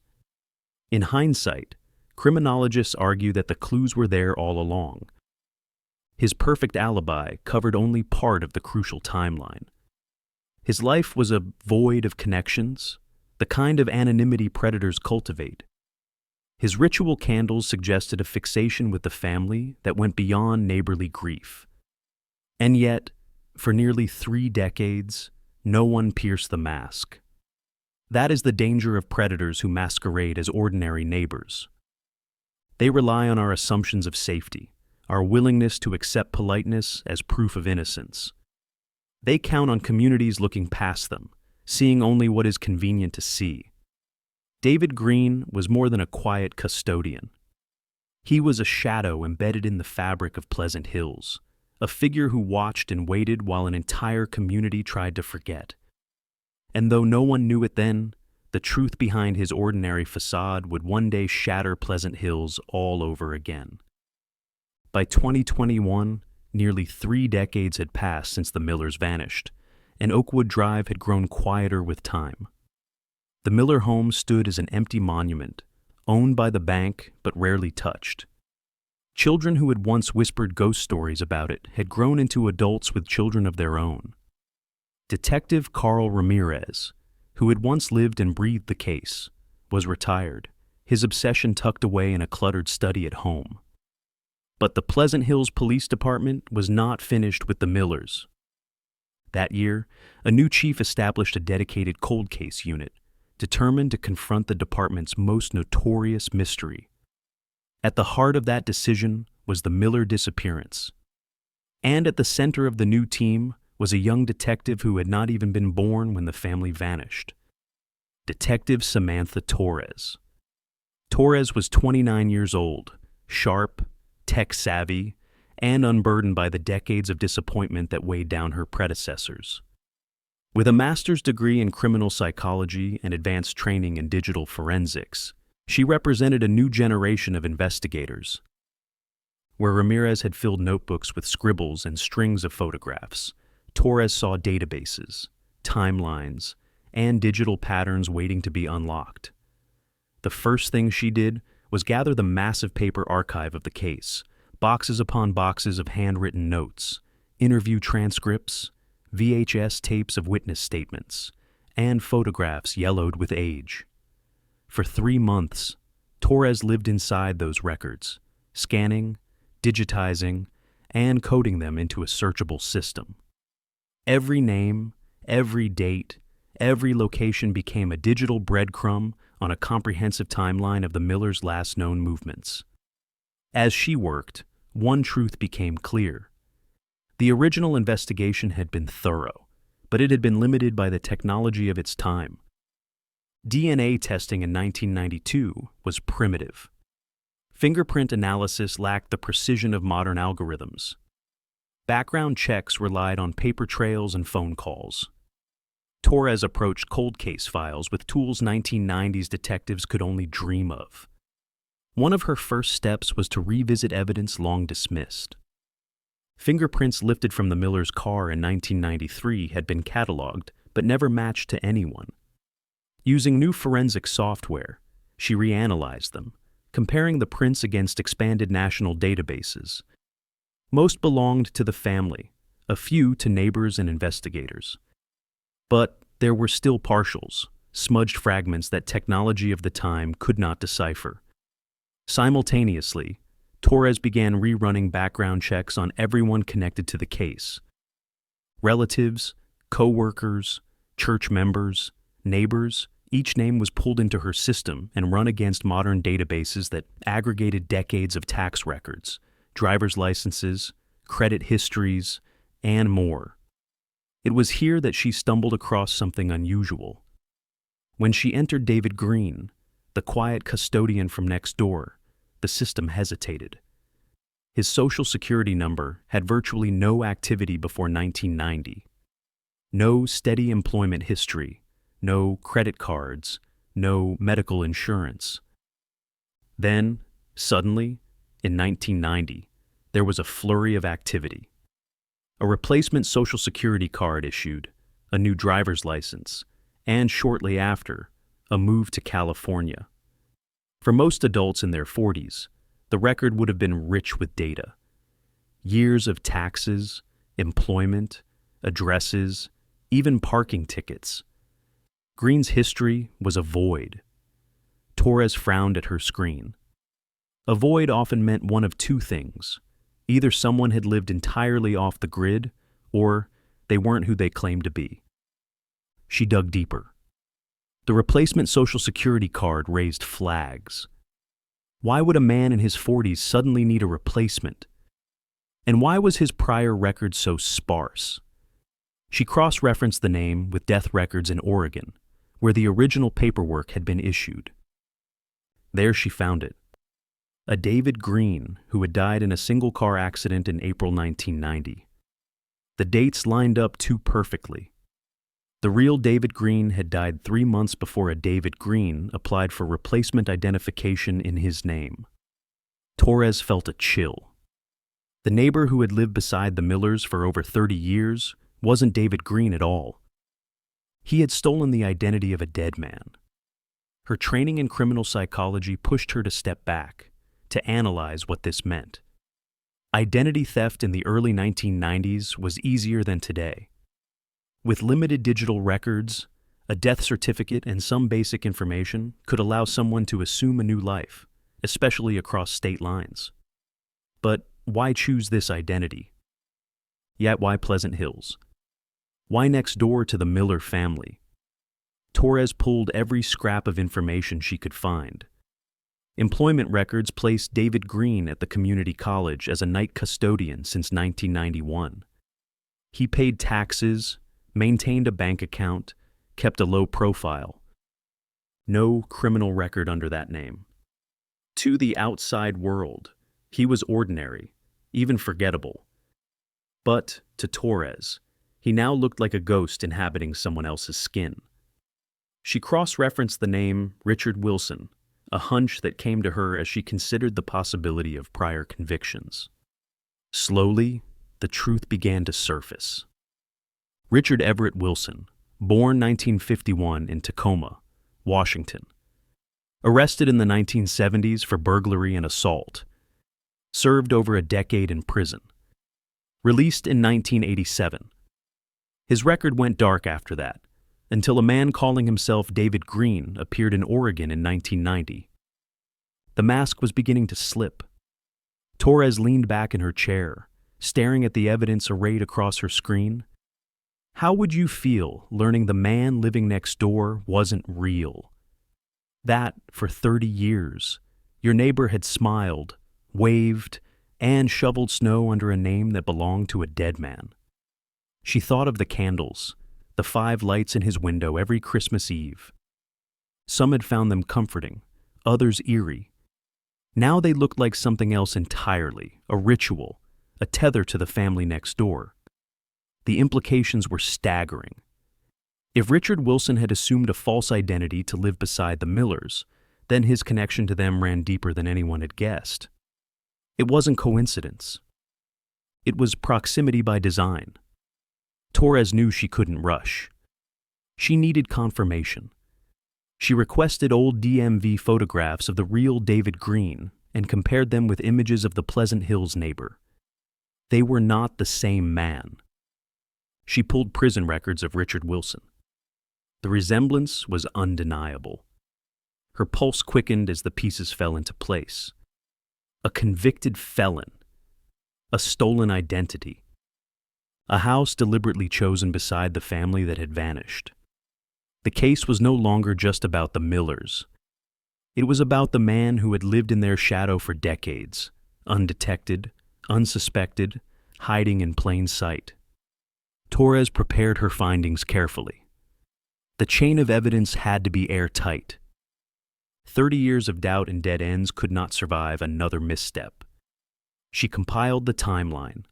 In hindsight, criminologists argue that the clues were there all along. His perfect alibi covered only part of the crucial timeline. His life was a void of connections, the kind of anonymity predators cultivate. His ritual candles suggested a fixation with the family that went beyond neighborly grief. And yet, for nearly 3 decades, no one pierced the mask. That is the danger of predators who masquerade as ordinary neighbors. They rely on our assumptions of safety, our willingness to accept politeness as proof of innocence. They count on communities looking past them, seeing only what is convenient to see. David Green was more than a quiet custodian. He was a shadow embedded in the fabric of Pleasant Hills, a figure who watched and waited while an entire community tried to forget. And though no one knew it then, the truth behind his ordinary facade would one day shatter Pleasant Hills all over again. By 2021, nearly 3 decades had passed since the Millers vanished, and Oakwood Drive had grown quieter with time. The Miller home stood as an empty monument, owned by the bank but rarely touched. Children who had once whispered ghost stories about it had grown into adults with children of their own. Detective Carl Ramirez, who had once lived and breathed the case, was retired, his obsession tucked away in a cluttered study at home. But the Pleasant Hills Police Department was not finished with the Millers. That year, a new chief established a dedicated cold case unit, determined to confront the department's most notorious mystery. At the heart of that decision was the Miller disappearance. And at the center of the new team was a young detective who had not even been born when the family vanished. Detective Samantha Torres. Torres was 29 years old, sharp, tech-savvy, and unburdened by the decades of disappointment that weighed down her predecessors. With a master's degree in criminal psychology and advanced training in digital forensics, she represented a new generation of investigators. Where Ramirez had filled notebooks with scribbles and strings of photographs, Torres saw databases, timelines, and digital patterns waiting to be unlocked. The first thing she did was gather the massive paper archive of the case, boxes upon boxes of handwritten notes, interview transcripts, VHS tapes of witness statements, and photographs yellowed with age. For 3 months, Torres lived inside those records, scanning, digitizing, and coding them into a searchable system. Every name, every date, every location became a digital breadcrumb on a comprehensive timeline of the Millers' last known movements. As she worked, one truth became clear. The original investigation had been thorough, but it had been limited by the technology of its time. DNA testing in 1992 was primitive. Fingerprint analysis lacked the precision of modern algorithms. Background checks relied on paper trails and phone calls. Torres approached cold case files with tools 1990s detectives could only dream of. One of her first steps was to revisit evidence long dismissed. Fingerprints lifted from the Millers' car in 1993 had been cataloged, but never matched to anyone. Using new forensic software, she reanalyzed them, comparing the prints against expanded national databases. Most belonged to the family, a few to neighbors and investigators. But there were still partials, smudged fragments that technology of the time could not decipher. Simultaneously, Torres began rerunning background checks on everyone connected to the case. Relatives, co-workers, church members, neighbors, each name was pulled into her system and run against modern databases that aggregated decades of tax records, driver's licenses, credit histories, and more. It was here that she stumbled across something unusual. When she entered David Green, the quiet custodian from next door, the system hesitated. His social security number had virtually no activity before 1990. No steady employment history, no credit cards, no medical insurance. Then, suddenly, in 1990, there was a flurry of activity. A replacement Social Security card issued, a new driver's license, and shortly after, a move to California. For most adults in their 40s, the record would have been rich with data. Years of taxes, employment, addresses, even parking tickets. Green's history was a void. Torres frowned at her screen. A void often meant one of two things. Either someone had lived entirely off the grid, or they weren't who they claimed to be. She dug deeper. The replacement Social Security card raised flags. Why would a man in his 40s suddenly need a replacement? And why was his prior record so sparse? She cross-referenced the name with death records in Oregon, where the original paperwork had been issued. There she found it. A David Green who had died in a single-car accident in April 1990. The dates lined up too perfectly. The real David Green had died 3 months before a David Green applied for replacement identification in his name. Torres felt a chill. The neighbor who had lived beside the Millers for over 30 years wasn't David Green at all. He had stolen the identity of a dead man. Her training in criminal psychology pushed her to step back, to analyze what this meant. Identity theft in the early 1990s was easier than today. With limited digital records, a death certificate and some basic information could allow someone to assume a new life, especially across state lines. But why choose this identity? Yet why Pleasant Hills? Why next door to the Miller family? Torres pulled every scrap of information she could find. Employment records placed David Green at the community college as a night custodian since 1991. He paid taxes, maintained a bank account, kept a low profile. No criminal record under that name. To the outside world, he was ordinary, even forgettable. But to Torres, he now looked like a ghost inhabiting someone else's skin. She cross-referenced the name Richard Wilson, a hunch that came to her as she considered the possibility of prior convictions. Slowly, the truth began to surface. Richard Everett Wilson, born 1951 in Tacoma, Washington. Arrested in the 1970s for burglary and assault. Served over a decade in prison. Released in 1987. His record went dark after that, until a man calling himself David Green appeared in Oregon in 1990. The mask was beginning to slip. Torres leaned back in her chair, staring at the evidence arrayed across her screen. How would you feel learning the man living next door wasn't real? That, for 30 years, your neighbor had smiled, waved, and shoveled snow under a name that belonged to a dead man. She thought of the candles, the 5 lights in his window every Christmas Eve. Some had found them comforting, others eerie. Now they looked like something else entirely, a ritual, a tether to the family next door. The implications were staggering. If Richard Wilson had assumed a false identity to live beside the Millers, then his connection to them ran deeper than anyone had guessed. It wasn't coincidence. It was proximity by design. Torres knew she couldn't rush. She needed confirmation. She requested old DMV photographs of the real David Green and compared them with images of the Pleasant Hills neighbor. They were not the same man. She pulled prison records of Richard Wilson. The resemblance was undeniable. Her pulse quickened as the pieces fell into place. A convicted felon. A stolen identity. A house deliberately chosen beside the family that had vanished. The case was no longer just about the Millers. It was about the man who had lived in their shadow for decades, undetected, unsuspected, hiding in plain sight. Torres prepared her findings carefully. The chain of evidence had to be airtight. 30 years of doubt and dead ends could not survive another misstep. She compiled the timeline.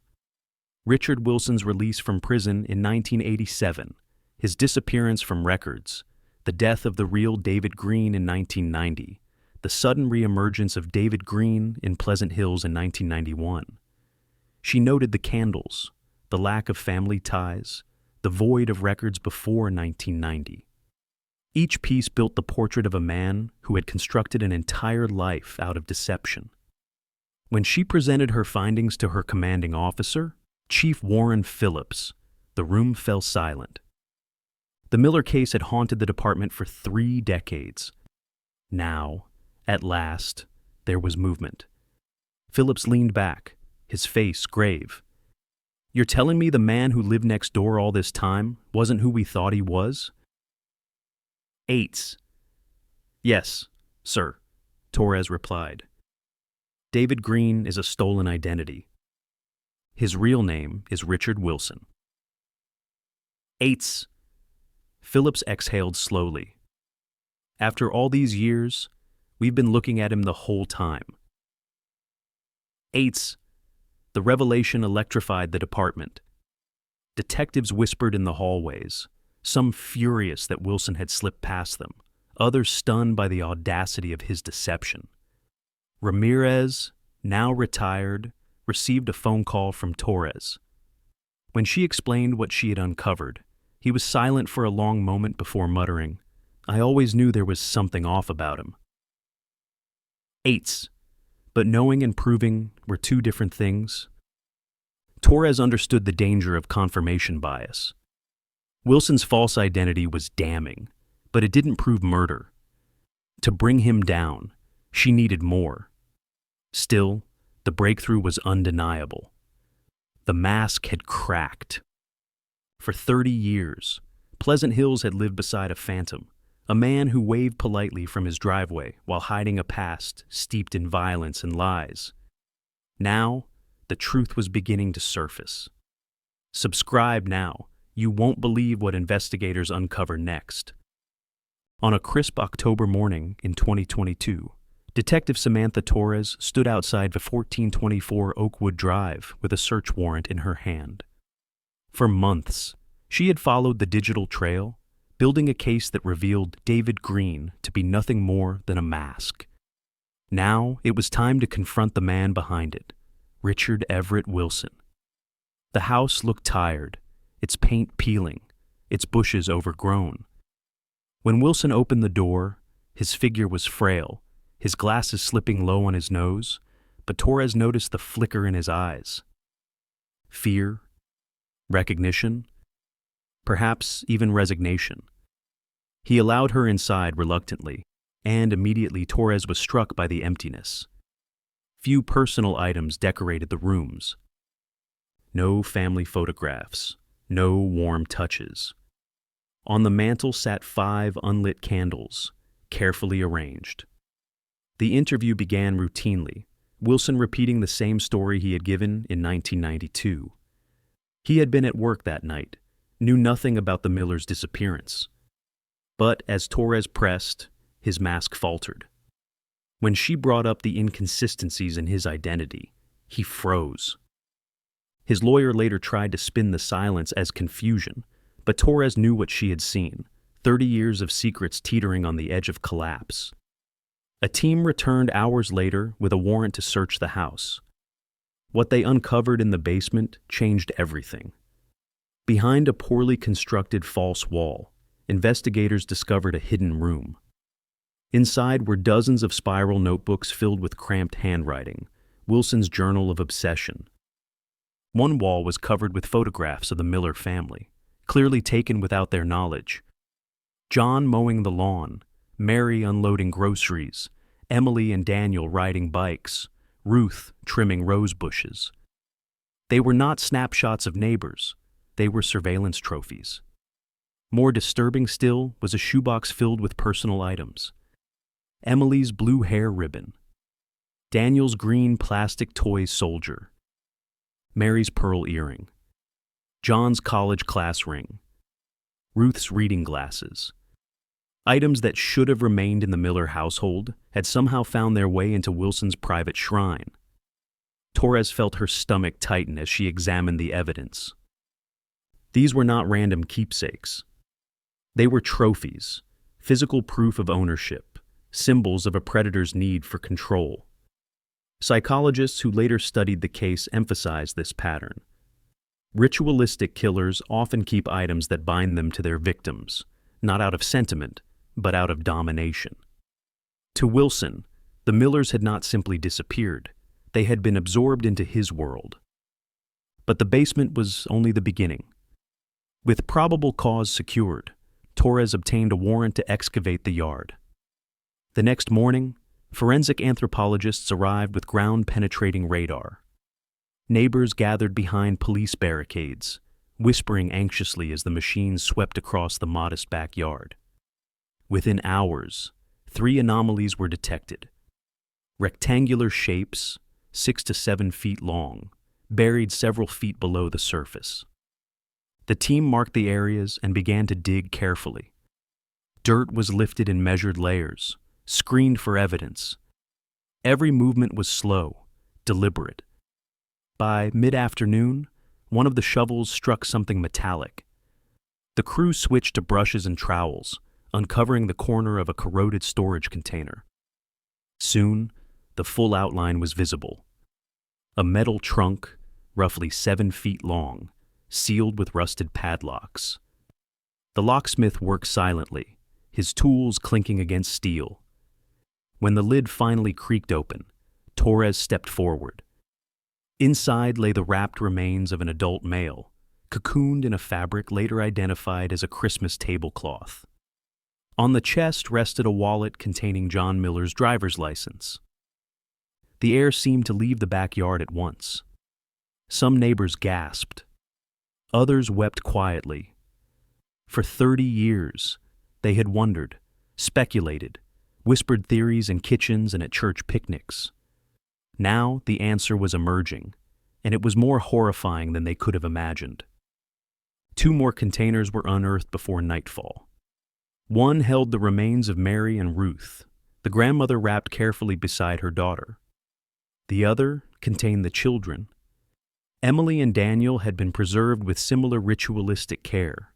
Richard Wilson's release from prison in 1987, his disappearance from records, the death of the real David Green in 1990, the sudden reemergence of David Green in Pleasant Hills in 1991. She noted the candles, the lack of family ties, the void of records before 1990. Each piece built the portrait of a man who had constructed an entire life out of deception. When she presented her findings to her commanding officer, Chief Warren Phillips, the room fell silent. The Miller case had haunted the department for 3 decades. Now, at last, there was movement. Phillips leaned back, his face grave. "You're telling me the man who lived next door all this time wasn't who we thought he was?" "Eights." "Yes, sir," Torres replied. "David Green is a stolen identity. His real name is Richard Wilson." "Eights." Phillips exhaled slowly. "After all these years, we've been looking at him the whole time." "Eights." The revelation electrified the department. Detectives whispered in the hallways, some furious that Wilson had slipped past them, others stunned by the audacity of his deception. Ramirez, now retired, received a phone call from Torres. When she explained what she had uncovered, he was silent for a long moment before muttering, "I always knew there was something off about him." Eights. But knowing and proving were 2 different things. Torres understood the danger of confirmation bias. Wilson's false identity was damning, but it didn't prove murder. To bring him down, she needed more. Still, the breakthrough was undeniable. The mask had cracked. For 30 years, Pleasant Hills had lived beside a phantom, a man who waved politely from his driveway while hiding a past steeped in violence and lies. Now, the truth was beginning to surface. Subscribe now. You won't believe what investigators uncover next. On a crisp October morning in 2022, Detective Samantha Torres stood outside the 1424 Oakwood Drive with a search warrant in her hand. For months, she had followed the digital trail, building a case that revealed David Green to be nothing more than a mask. Now it was time to confront the man behind it, Richard Everett Wilson. The house looked tired, its paint peeling, its bushes overgrown. When Wilson opened the door, his figure was frail, his glasses slipping low on his nose, but Torres noticed the flicker in his eyes. Fear, recognition, perhaps even resignation. He allowed her inside reluctantly, and immediately Torres was struck by the emptiness. Few personal items decorated the rooms. No family photographs, no warm touches. On the mantel sat 5 unlit candles, carefully arranged. The interview began routinely, Wilson repeating the same story he had given in 1992. He had been at work that night, knew nothing about the Millers' disappearance. But as Torres pressed, his mask faltered. When she brought up the inconsistencies in his identity, he froze. His lawyer later tried to spin the silence as confusion, but Torres knew what she had seen, 30 years of secrets teetering on the edge of collapse. A team returned hours later with a warrant to search the house. What they uncovered in the basement changed everything. Behind a poorly constructed false wall, investigators discovered a hidden room. Inside were dozens of spiral notebooks filled with cramped handwriting, Wilson's journal of obsession. One wall was covered with photographs of the Miller family, clearly taken without their knowledge. John mowing the lawn, Mary unloading groceries, Emily and Daniel riding bikes, Ruth trimming rose bushes. They were not snapshots of neighbors, they were surveillance trophies. More disturbing still was a shoebox filled with personal items. Emily's blue hair ribbon, Daniel's green plastic toy soldier, Mary's pearl earring. John's college class ring, Ruth's reading glasses. Items that should have remained in the Miller household had somehow found their way into Wilson's private shrine. Torres felt her stomach tighten as she examined the evidence. These were not random keepsakes. They were trophies, physical proof of ownership, symbols of a predator's need for control. Psychologists who later studied the case emphasized this pattern. Ritualistic killers often keep items that bind them to their victims, not out of sentiment, but out of domination. To Wilson, the Millers had not simply disappeared. They had been absorbed into his world. But the basement was only the beginning. With probable cause secured, Torres obtained a warrant to excavate the yard. The next morning, forensic anthropologists arrived with ground-penetrating radar. Neighbors gathered behind police barricades, whispering anxiously as the machines swept across the modest backyard. Within hours, 3 anomalies were detected. Rectangular shapes, 6 to 7 feet long, buried several feet below the surface. The team marked the areas and began to dig carefully. Dirt was lifted in measured layers, screened for evidence. Every movement was slow, deliberate. By mid-afternoon, one of the shovels struck something metallic. The crew switched to brushes and trowels, uncovering the corner of a corroded storage container. Soon, the full outline was visible. A metal trunk, roughly 7 feet long, sealed with rusted padlocks. The locksmith worked silently, his tools clinking against steel. When the lid finally creaked open, Torres stepped forward. Inside lay the wrapped remains of an adult male, cocooned in a fabric later identified as a Christmas tablecloth. On the chest rested a wallet containing John Miller's driver's license. The air seemed to leave the backyard at once. Some neighbors gasped. Others wept quietly. For 30 years, they had wondered, speculated, whispered theories in kitchens and at church picnics. Now the answer was emerging, and it was more horrifying than they could have imagined. 2 more containers were unearthed before nightfall. One held the remains of Mary and Ruth, the grandmother wrapped carefully beside her daughter. The other contained the children. Emily and Daniel had been preserved with similar ritualistic care.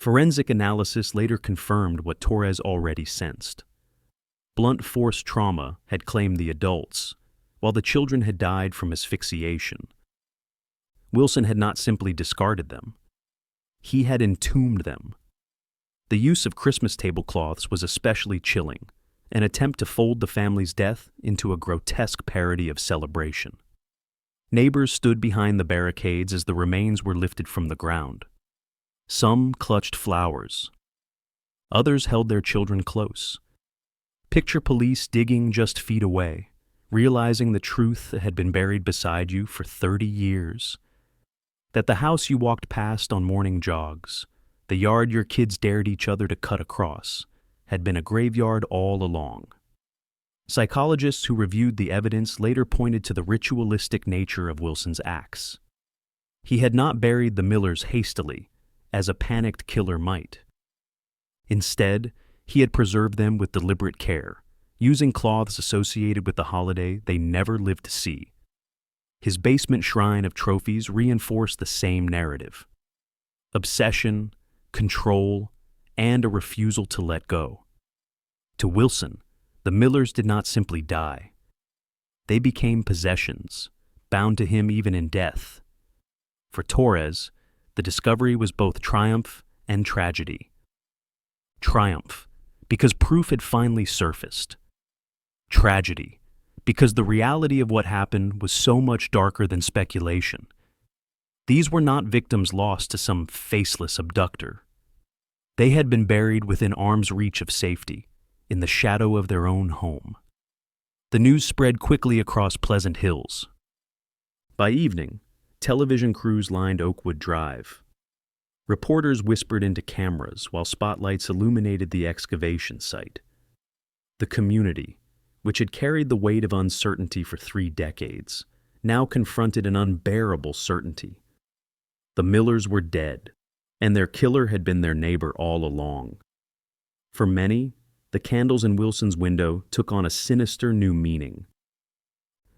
Forensic analysis later confirmed what Torres already sensed. Blunt force trauma had claimed the adults, while the children had died from asphyxiation. Wilson had not simply discarded them. He had entombed them. The use of Christmas tablecloths was especially chilling, an attempt to fold the family's death into a grotesque parody of celebration. Neighbors stood behind the barricades as the remains were lifted from the ground. Some clutched flowers. Others held their children close. Picture police digging just feet away, realizing the truth that had been buried beside you for 30 years. That the house you walked past on morning jogs, the yard your kids dared each other to cut across, had been a graveyard all along. Psychologists who reviewed the evidence later pointed to the ritualistic nature of Wilson's acts. He had not buried the Millers hastily, as a panicked killer might. Instead, he had preserved them with deliberate care, using cloths associated with the holiday they never lived to see. His basement shrine of trophies reinforced the same narrative: obsession, control, and a refusal to let go. To Wilson, the Millers did not simply die. They became possessions, bound to him even in death. For Torres, the discovery was both triumph and tragedy. Triumph, because proof had finally surfaced. Tragedy, because the reality of what happened was so much darker than speculation. These were not victims lost to some faceless abductor. They had been buried within arm's reach of safety, in the shadow of their own home. The news spread quickly across Pleasant Hills. By evening, television crews lined Oakwood Drive. Reporters whispered into cameras while spotlights illuminated the excavation site. The community, which had carried the weight of uncertainty for 3 decades, now confronted an unbearable certainty. The Millers were dead, and their killer had been their neighbor all along. For many, the candles in Wilson's window took on a sinister new meaning.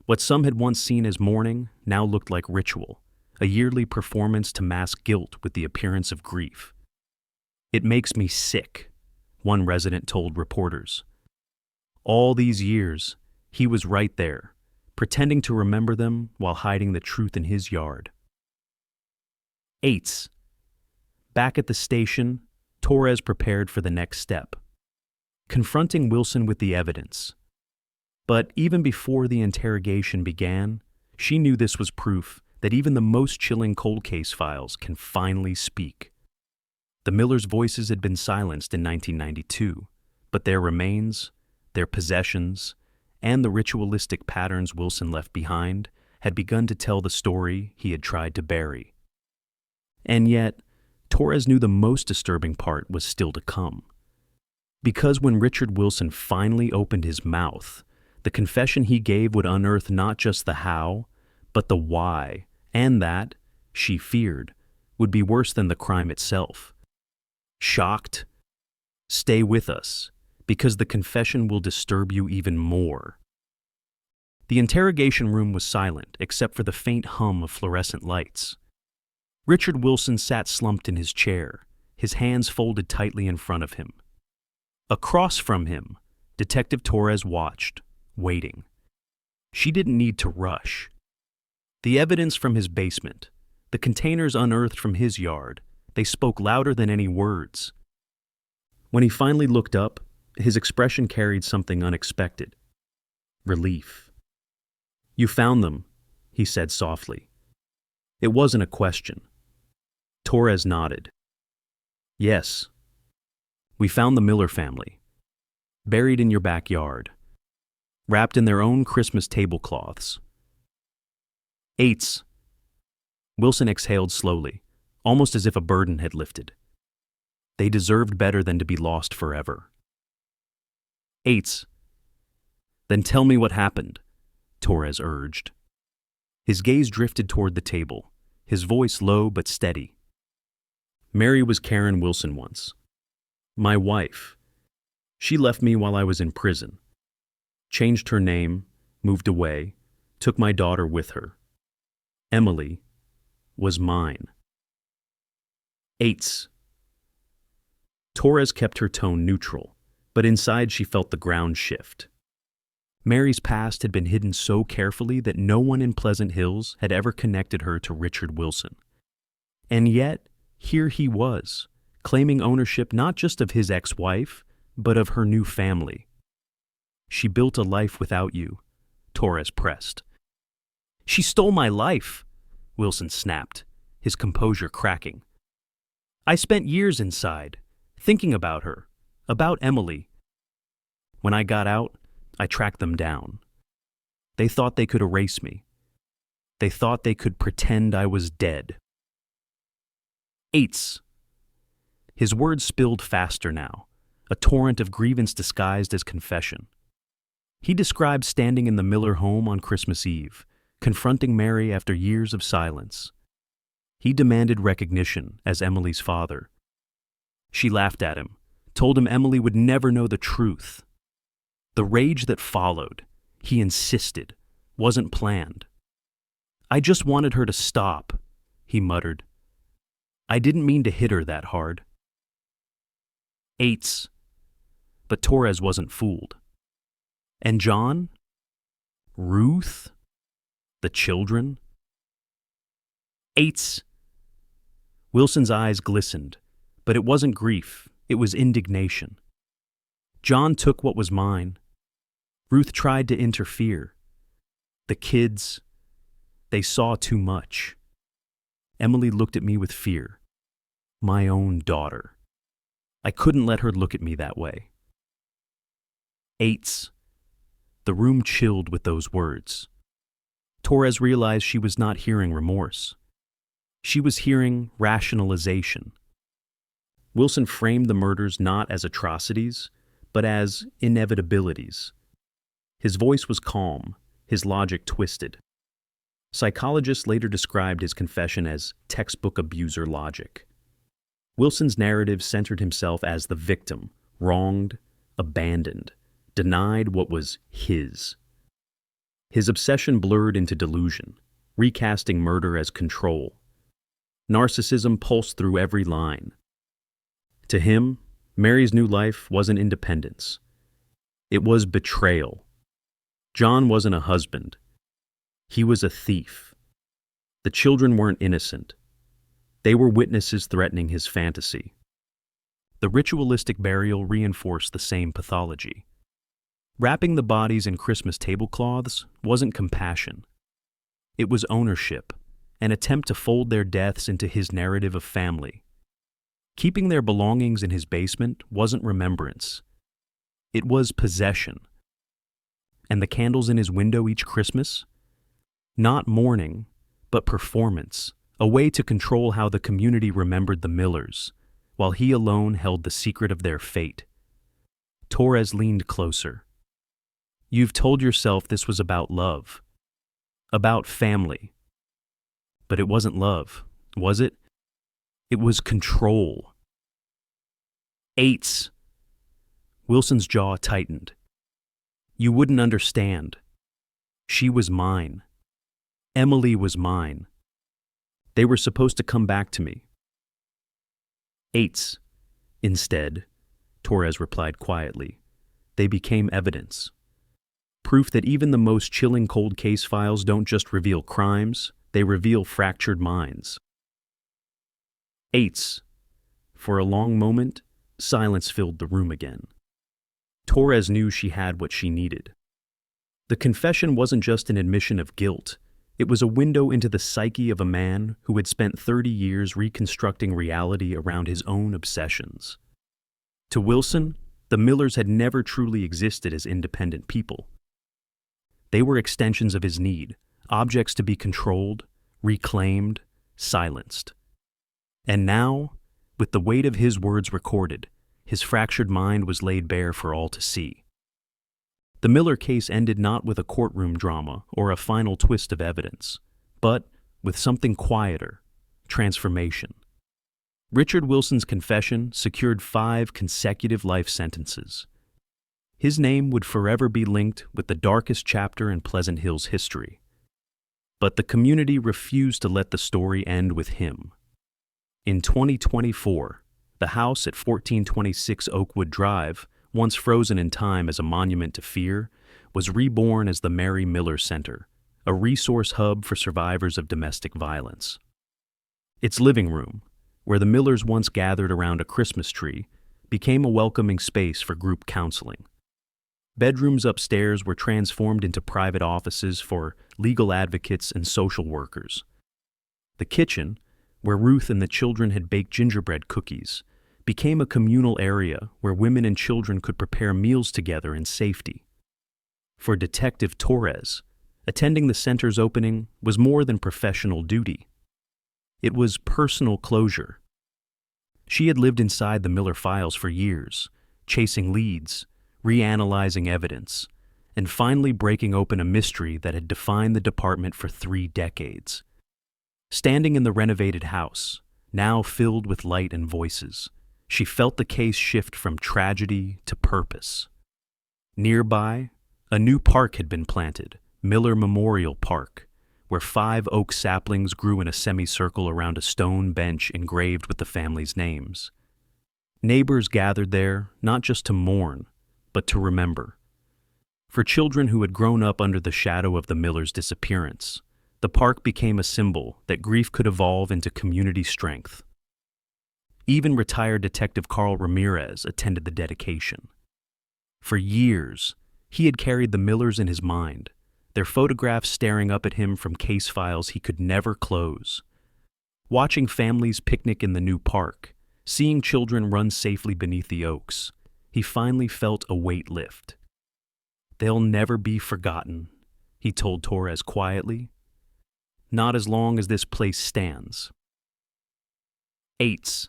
What some had once seen as mourning now looked like ritual, a yearly performance to mask guilt with the appearance of grief. "It makes me sick," one resident told reporters. All these years, he was right there, pretending to remember them while hiding the truth in his yard. 8. Back at the station, Torres prepared for the next step, confronting Wilson with the evidence. But even before the interrogation began, she knew this was proof that even the most chilling cold case files can finally speak. The Millers' voices had been silenced in 1992, but their remains, their possessions, and the ritualistic patterns Wilson left behind had begun to tell the story he had tried to bury. And yet, Torres knew the most disturbing part was still to come. Because when Richard Wilson finally opened his mouth, the confession he gave would unearth not just the how, but the why, and that, she feared, would be worse than the crime itself. Shocked? Stay with us, because the confession will disturb you even more. The interrogation room was silent except for the faint hum of fluorescent lights. Richard Wilson sat slumped in his chair, his hands folded tightly in front of him. Across from him, Detective Torres watched, waiting. She didn't need to rush. The evidence from his basement, the containers unearthed from his yard, they spoke louder than any words. When he finally looked up, his expression carried something unexpected. Relief. "You found them," he said softly. It wasn't a question. Torres nodded. "Yes. We found the Miller family, buried in your backyard, wrapped in their own Christmas tablecloths." 8. Wilson exhaled slowly, almost as if a burden had lifted. They deserved better than to be lost forever. 8. Then tell me what happened, Torres urged. His gaze drifted toward the table, his voice low but steady. "Mary was Karen Wilson once. My wife. She left me while I was in prison. Changed her name, moved away, took my daughter with her. Emily was mine." 8. Torres kept her tone neutral, but inside she felt the ground shift. Mary's past had been hidden so carefully that no one in Pleasant Hills had ever connected her to Richard Wilson. And yet, here he was, claiming ownership not just of his ex-wife, but of her new family. "She built a life without you," Torres pressed. "She stole my life," Wilson snapped, his composure cracking. "I spent years inside, thinking about her, about Emily. When I got out, I tracked them down. They thought they could erase me. They thought they could pretend I was dead." 8. His words spilled faster now, a torrent of grievance disguised as confession. He described standing in the Miller home on Christmas Eve, confronting Mary after years of silence. He demanded recognition as Emily's father. She laughed at him, told him Emily would never know the truth. The rage that followed, he insisted, wasn't planned. "I just wanted her to stop," he muttered. "I didn't mean to hit her that hard." 8. But Torres wasn't fooled. And John? Ruth? The children? 8. Wilson's eyes glistened, but it wasn't grief, it was indignation. John took what was mine. Ruth tried to interfere. The kids, they saw too much. Emily looked at me with fear. My own daughter. I couldn't let her look at me that way. 8. The room chilled with those words. Torres realized she was not hearing remorse. She was hearing rationalization. Wilson framed the murders not as atrocities, but as inevitabilities. His voice was calm, his logic twisted. Psychologists later described his confession as textbook abuser logic. Wilson's narrative centered himself as the victim, wronged, abandoned, denied what was his. His obsession blurred into delusion, recasting murder as control. Narcissism pulsed through every line. To him, Mary's new life wasn't independence. It was betrayal. John wasn't a husband. He was a thief. The children weren't innocent. They were witnesses threatening his fantasy. The ritualistic burial reinforced the same pathology. Wrapping the bodies in Christmas tablecloths wasn't compassion. It was ownership, an attempt to fold their deaths into his narrative of family. Keeping their belongings in his basement wasn't remembrance. It was possession. And the candles in his window each Christmas? Not mourning, but performance, a way to control how the community remembered the Millers, while he alone held the secret of their fate. Torres leaned closer. You've told yourself this was about love, about family. But it wasn't love, was it? It was control. Eights. Wilson's jaw tightened. You wouldn't understand. She was mine. Emily was mine. They were supposed to come back to me. Eights. Instead, Torres replied quietly, they became evidence. Proof that even the most chilling cold case files don't just reveal crimes, they reveal fractured minds. Eights. For a long moment, silence filled the room again. Torres knew she had what she needed. The confession wasn't just an admission of guilt. It was a window into the psyche of a man who had spent 30 years reconstructing reality around his own obsessions. To Wilson, the Millers had never truly existed as independent people. They were extensions of his need, objects to be controlled, reclaimed, silenced. And now, with the weight of his words recorded, his fractured mind was laid bare for all to see. The Miller case ended not with a courtroom drama or a final twist of evidence, but with something quieter, transformation. Richard Wilson's confession secured 5 consecutive life sentences. His name would forever be linked with the darkest chapter in Pleasant Hill's history. But the community refused to let the story end with him. In 2024, the house at 1426 Oakwood Drive, once frozen in time as a monument to fear, was reborn as the Mary Miller Center, a resource hub for survivors of domestic violence. Its living room, where the Millers once gathered around a Christmas tree, became a welcoming space for group counseling. Bedrooms upstairs were transformed into private offices for legal advocates and social workers. The kitchen, where Ruth and the children had baked gingerbread cookies, became a communal area where women and children could prepare meals together in safety. For Detective Torres, attending the center's opening was more than professional duty. It was personal closure. She had lived inside the Miller files for years, chasing leads, reanalyzing evidence, and finally breaking open a mystery that had defined the department for 3 decades. Standing in the renovated house, now filled with light and voices, she felt the case shift from tragedy to purpose. Nearby, a new park had been planted, Miller Memorial Park, where 5 oak saplings grew in a semicircle around a stone bench engraved with the family's names. Neighbors gathered there not just to mourn, but to remember. For children who had grown up under the shadow of the Millers' disappearance, the park became a symbol that grief could evolve into community strength. Even retired Detective Carl Ramirez attended the dedication. For years, he had carried the Millers in his mind, their photographs staring up at him from case files he could never close. Watching families picnic in the new park, seeing children run safely beneath the oaks, he finally felt a weight lift. They'll never be forgotten, he told Torres quietly. Not as long as this place stands. Eights.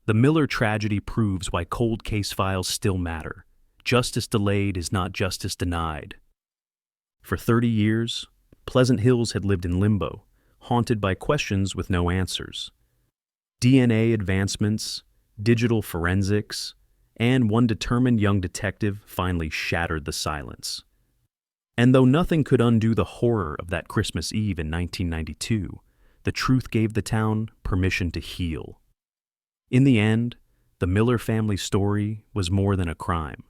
The Miller tragedy proves why cold case files still matter. Justice delayed is not justice denied. For 30 years, Pleasant Hills had lived in limbo, haunted by questions with no answers. DNA advancements, digital forensics, and one determined young detective finally shattered the silence. And though nothing could undo the horror of that Christmas Eve in 1992, the truth gave the town permission to heal. In the end, the Miller family story was more than a crime.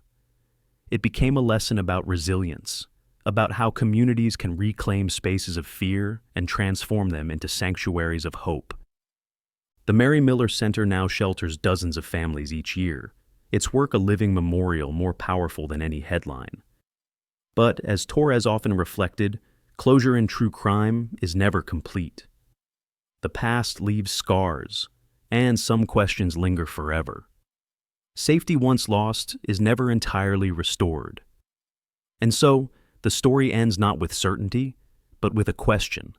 It became a lesson about resilience, about how communities can reclaim spaces of fear and transform them into sanctuaries of hope. The Mary Miller Center now shelters dozens of families each year, its work a living memorial more powerful than any headline. But, as Torres often reflected, closure in true crime is never complete. The past leaves scars, and some questions linger forever. Safety once lost is never entirely restored. And so, the story ends not with certainty, but with a question.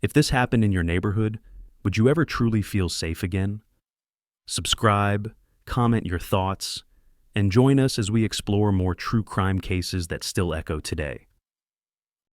If this happened in your neighborhood, would you ever truly feel safe again? Subscribe, comment your thoughts, and join us as we explore more true crime cases that still echo today.